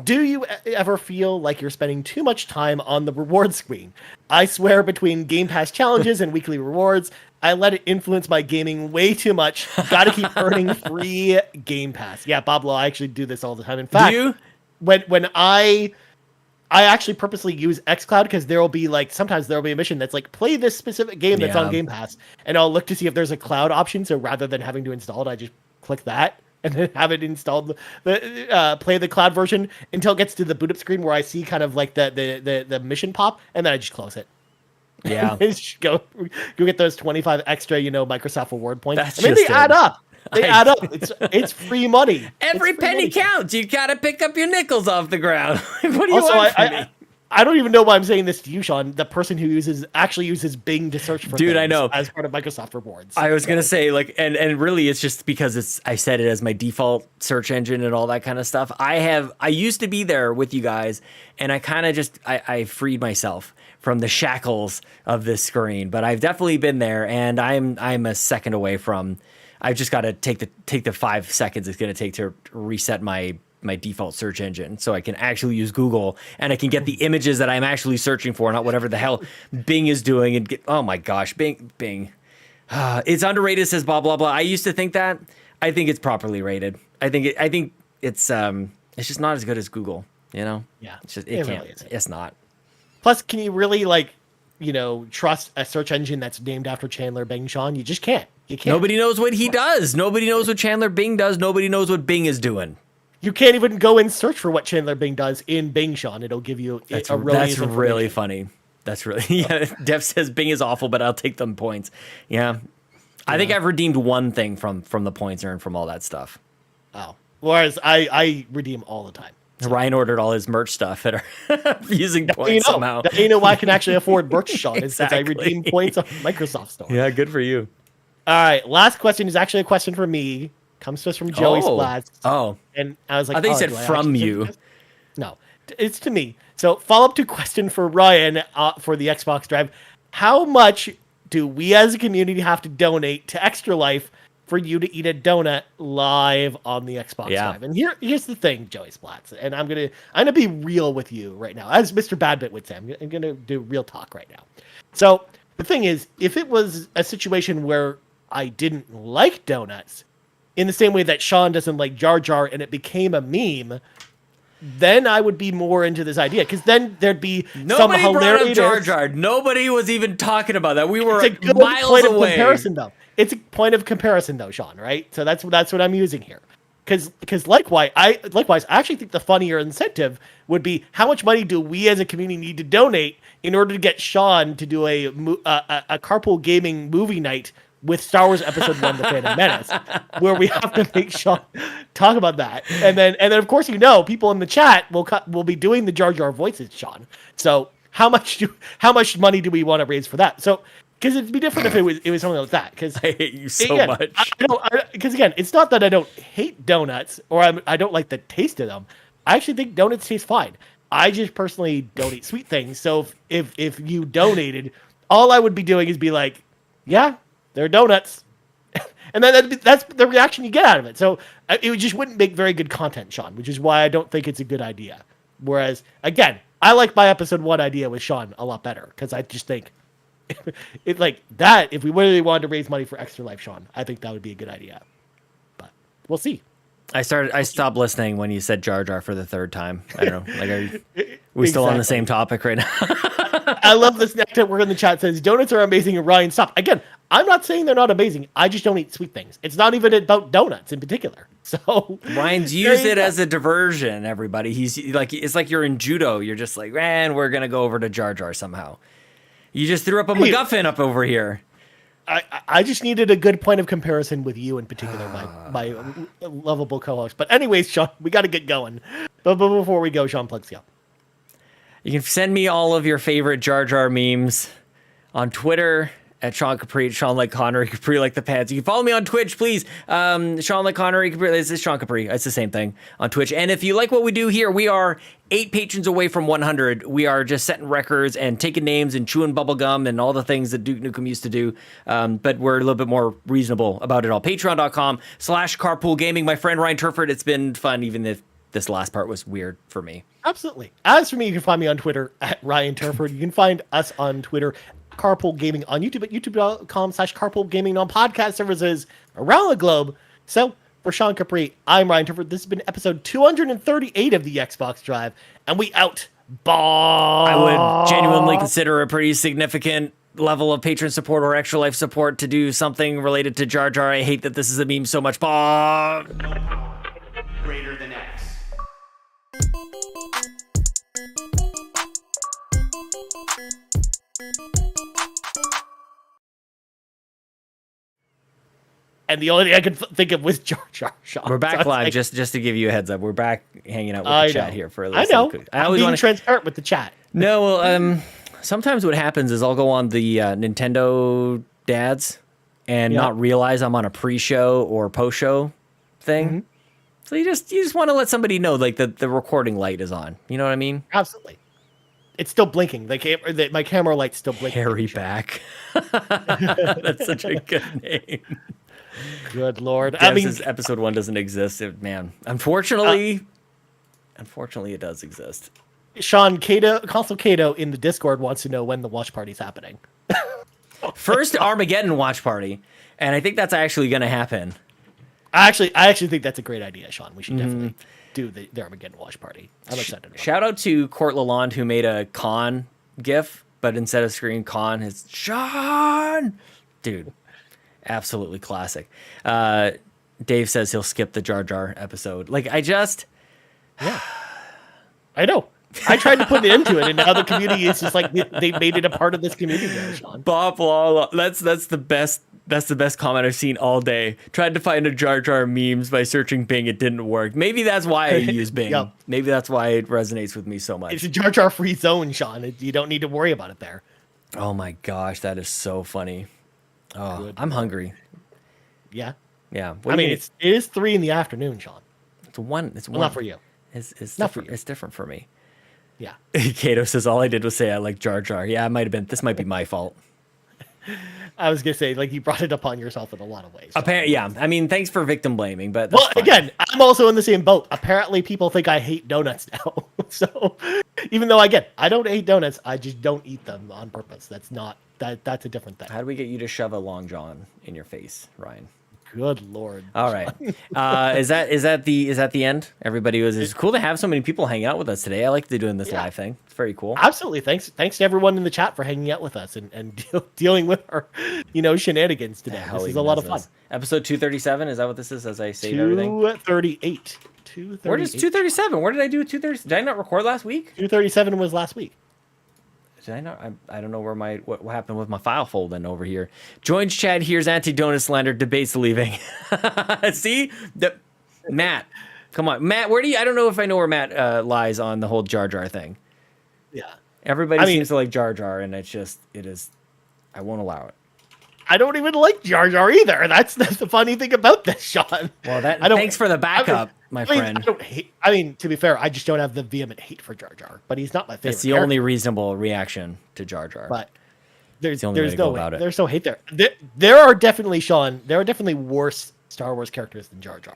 Do you ever feel like you're spending too much time on the reward screen? I swear between Game Pass challenges and weekly rewards, I let it influence my gaming way too much. Gotta keep earning free Game Pass. Yeah, Bob Law, I actually do this all the time. In fact, when I actually purposely use xCloud because sometimes there'll be a mission that's like, play this specific game that's on Game Pass, and I'll look to see if there's a cloud option. So rather than having to install it, I just click that and then have it installed, play the cloud version until it gets to the boot up screen where I see kind of like the mission pop, and then I just close it. Yeah. Just go get those 25 extra, Microsoft reward points. They add up. They add up. It's free money. Every penny counts. You gotta pick up your nickels off the ground. What do you want from me? I don't even know why I'm saying this to you, Sean. The person who actually uses Bing to search for things I know. as part of Microsoft Rewards. I was gonna say, like, and really, it's just because I set it as my default search engine and all that kind of stuff. I used to be there with you guys, and I kind of just I freed myself from the shackles of this screen. But I've definitely been there, and I'm a second away from. I've just got to take the 5 seconds it's going to take to reset my default search engine so I can actually use Google and I can get the images that I'm actually searching for, not whatever the hell Bing is doing. And oh my gosh, Bing. It's underrated, says blah, blah, blah. I used to think that. I think it's properly rated. I think it's just not as good as Google, Yeah. It's just, it can't. Really isn't. It's not. Plus, can you really trust a search engine that's named after Chandler Bing, Sean? You just can't. You can't. Nobody knows what he does. Nobody knows what Chandler Bing does. Nobody knows what Bing is doing. You can't even go and search for what Chandler Bing does in Bing, Sean. It'll give you that's really funny. That's really Dev says Bing is awful, but I'll take them points. Yeah. I think I've redeemed one thing from the points earned from all that stuff. Oh, whereas I redeem all the time. Ryan ordered all his merch stuff at our using points somehow. You know why I can actually afford merch, Sean, is because I Exactly. redeem points on Microsoft Store. Yeah, good for you. All right, last question is actually a question for me. Comes to us from Joey Splats. Oh. And I was like, I think he said do I from actually you. say this? No, it's to me. So follow-up to question for Ryan for the Xbox Drive. How much do we as a community have to donate to Extra Life for you to eat a donut live on the Xbox Drive? And here's the thing, Joey Splats, and I'm gonna be real with you right now, as Mr. Badbit would say. I'm gonna do real talk right now. So the thing is, if it was a situation where I didn't like donuts, in the same way that Sean doesn't like Jar Jar, and it became a meme, then I would be more into this idea, because then there'd be Nobody some brought hilarious. up Jar Jar. Nobody was even talking about that. We were It's a good miles point away. of comparison, though. It's a point of comparison, though, Sean. Right? So that's what I'm using here. Because likewise, I actually think the funnier incentive would be how much money do we as a community need to donate in order to get Sean to do a carpool gaming movie night with Star Wars Episode 1: The Phantom Menace, where we have to make Sean talk about that, and then of course people in the chat will be doing the Jar Jar voices, Sean. So how much money do we want to raise for that? So because it'd be different if it was something like that. Because I hate you so much. Because again, it's not that I don't hate donuts or I don't like the taste of them. I actually think donuts taste fine. I just personally don't eat sweet things. So if you donated, all I would be doing is be like, yeah, they're donuts. And then that's the reaction you get out of it. So it just wouldn't make very good content, Sean, which is why I don't think it's a good idea. Whereas, again, I like my episode 1 idea with Sean a lot better, because I just think it like that, if we really wanted to raise money for Extra Life, Sean, I think that would be a good idea. But we'll see. I stopped listening when you said Jar Jar for the third time. I don't know. Like, are we still on the same topic right now? I love this next time. We're in the chat says donuts are amazing, and Ryan, stop. Again, I'm not saying they're not amazing. I just don't eat sweet things. It's not even about donuts in particular. So Ryan's used it as a diversion. Everybody, he's like, it's like you're in judo. You're just like, man, we're gonna go over to Jar Jar somehow. You just threw up a MacGuffin up over here. I just needed a good point of comparison with you in particular, my lovable co-host. But anyways, Sean, we got to get going. But before we go, Sean, plugs you up. You can send me all of your favorite Jar Jar memes on Twitter at Sean Capri, Sean like Connery, Capri like the pants. You can follow me on Twitch, please. Sean like Connery, Capri. This is Sean Capri. It's the same thing on Twitch. And if you like what we do here, we are 8 patrons away from 100. We are just setting records and taking names and chewing bubble gum and all the things that Duke Nukem used to do. But we're a little bit more reasonable about it all. Patreon.com/carpoolgaming. My friend Ryan Turford, it's been fun, even if this last part was weird for me. Absolutely. As for me, you can find me on Twitter at Ryan Turford. You can find us on Twitter, Carpool Gaming, on YouTube at youtube.com/Carpool Gaming, on podcast services around the globe. So for Sean Capri, I'm Ryan Turford. This has been episode 238 of the Xbox Drive, and we out. Bye. I would genuinely consider a pretty significant level of patron support or Extra Life support to do something related to Jar Jar. I hate that this is a meme so much. Bye. Greater than X. And the only thing I could think of was Jar Jar, Sean. We're back So live, like, just to give you a heads up. We're back hanging out with I the chat know. here for a I little know. bit. I'm being transparent with the chat. No, well, sometimes what happens is I'll go on the Nintendo dads and not realize I'm on a pre-show or post-show thing. Mm-hmm. So you just want to let somebody know, like, the recording light is on. You know what I mean? Absolutely. It's still blinking. My camera light's still blinking. Harry back. That's such a good name. Good Lord. I mean, episode 1 doesn't exist. Unfortunately, it does exist. Sean Consul Cato in the Discord wants to know when the watch party's happening. First Armageddon watch party, and I think that's actually going to happen. I actually think that's a great idea, Sean. We should definitely do the Armageddon watch party. I'm excited about it. Shout out to Court Lalonde, who made a Con GIF, but instead of screaming Con, it's Sean. Dude, absolutely classic. Dave says he'll skip the Jar Jar episode. Like, I know. I tried to put it into it, and now the community is just like they made it a part of this community now, Sean. Bob Law. That's the best That's the best comment I've seen all day. Tried to find a Jar Jar memes by searching Bing. It didn't work. Maybe that's why I use Bing. Yep. Maybe that's why it resonates with me so much. It's a Jar Jar free zone, Sean. You don't need to worry about it there. Oh my gosh, that is so funny. Oh, Good. I'm hungry. Yeah. Yeah. I mean, it is 3 in the afternoon, Sean. It's one. It's Well, one. not for you. It's Not for different. you. It's different for me. Yeah. Kato says all I did was say I like Jar Jar. Yeah, it might have been. This might be my fault. I was gonna say, like, you brought it upon yourself in a lot of ways. Apparently, yeah. I mean, thanks for victim blaming, but that's Well, fine. again, I'm also in the same boat. Apparently, people think I hate donuts now. So, even though I don't hate donuts, I just don't eat them on purpose. That's not that's a different thing. How do we get you to shove a long john in your face, Ryan? Good Lord. All right. Is that the end? Everybody was. It's cool to have so many people hang out with us today. I like doing this live thing. It's very cool. Absolutely. Thanks to everyone in the chat for hanging out with us and dealing with our, shenanigans today. This is a lot of fun. Episode 237. Is that what this is? As I save everything. 238. Where does 237? Where did I do 230? Did I not record last week? 237 was last week. Did I not? I don't know where what happened with my file folding over here. Joins Chad, here's anti-donut slander, debates leaving. See? Matt. Come on. Matt, where do you... I don't know if I know where Matt lies on the whole Jar Jar thing. Yeah. Everybody seems to like Jar Jar, and it is... I won't allow it. I don't even like Jar Jar either. That's the funny thing about this, Sean. Well, thanks for the backup, my friend. I don't hate. I mean, to be fair, I just don't have the vehement hate for Jar Jar, but he's not my favorite. That's the only reasonable reaction to Jar Jar. But there's no way. There's no hate there. There are definitely, Sean. There are definitely worse Star Wars characters than Jar Jar.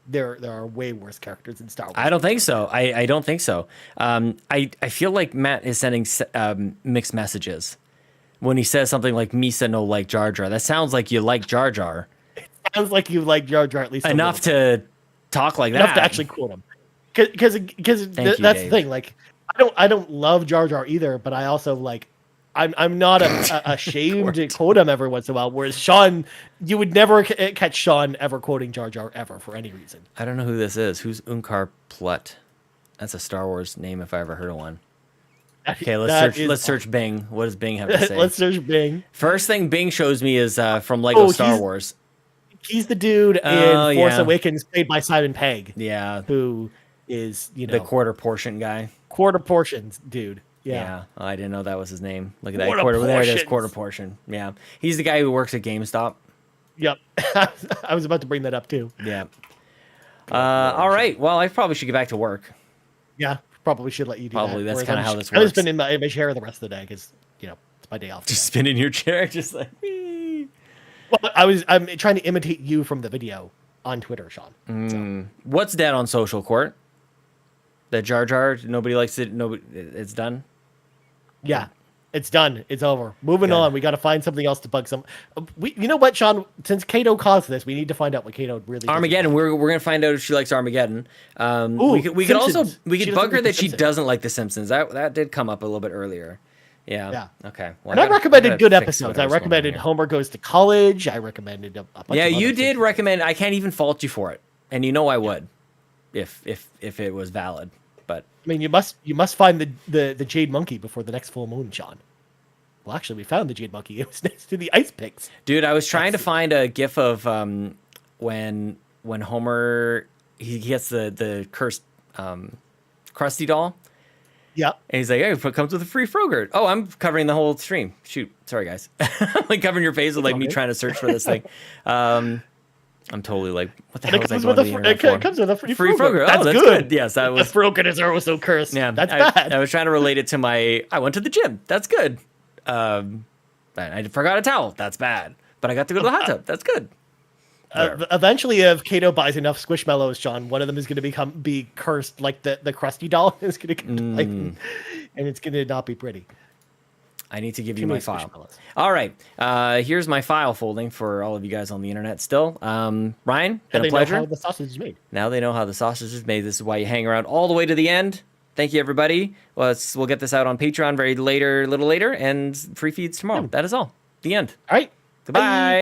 There are way worse characters in Star Wars. I don't think so. I don't think so. I feel like Matt is sending mixed messages when he says something like Misa no like Jar Jar. That sounds like you like Jar Jar. It sounds like you like Jar Jar at least enough to talk like that. Enough to actually quote him. Because that's the thing. Like, I don't love Jar Jar either, but I also like. I'm not ashamed to quote him every once in a while. Whereas Sean, you would never catch Sean ever quoting Jar Jar ever for any reason. I don't know who this is. Who's Unkar Plut? That's a Star Wars name if I ever heard of one. Okay, let's search Bing. What does Bing have to say? Let's search Bing. First thing Bing shows me is from Lego Star Wars. He's the dude in Force Awakens, played by Simon Pegg. Yeah, who is the quarter portion guy. Quarter portions, dude. Yeah. Oh, I didn't know that was his name. Look at that quarter. There it is, quarter portion. Yeah, he's the guy who works at GameStop. Yep, I was about to bring that up too. Yeah. All right. Well, I probably should get back to work. Yeah. Probably should let you do that. Probably that's kind of how this works. I'm just spinning my chair the rest of the day because it's my day off. Just spin in your chair, just like me. Well, I'm trying to imitate you from the video on Twitter, Sean. So. What's dead on social court? That Jar Jar, nobody likes it. Nobody, it's done. Yeah, it's done. It's over. Moving on. We got to find something else to bug some. You know what, Sean? Since Kato caused this, we need to find out what Kato really. Armageddon. We're gonna find out if she likes Armageddon. We could also bug her that she doesn't like The Simpsons. That did come up a little bit earlier. Yeah. Okay. Well, and I recommended good episodes. I recommended Homer Goes to College. I recommended a bunch of you did recommend. I can't even fault you for it, and you know I would, if it was valid. But I mean, you must find the Jade Monkey before the next full moon, Sean. Well, actually, we found the Jade Monkey. It was next to the ice picks. Dude, I was trying to find a GIF of when Homer he gets the cursed Krusty doll. Yeah. And he's like, hey, it comes with a free Frogurt. Oh, I'm covering the whole stream. Shoot. Sorry, guys. I'm like covering your face with like me trying to search for this thing. I'm totally like, what the hell was I going to the internet for? It comes with a free Frogurt. That's good. Yes, that was. The Frogurt is also cursed. Yeah, that's bad. I was trying to relate it to I went to the gym. That's good. I forgot a towel. That's bad. But I got to go to the hot tub. That's good. Eventually, if Kato buys enough Squishmallows, John, one of them is going to be cursed, like the Krusty doll is going to come to life, and it's going to not be pretty. I need to give you my file. All right, here's my file folding for all of you guys on the internet. Still, Ryan, been a pleasure. Know how the sausage is made. Now they know how the sausage is made. This is why you hang around all the way to the end. Thank you, everybody. We'll get this out on Patreon a little later, and free feeds tomorrow. That is all. The end. All right. Goodbye. Bye.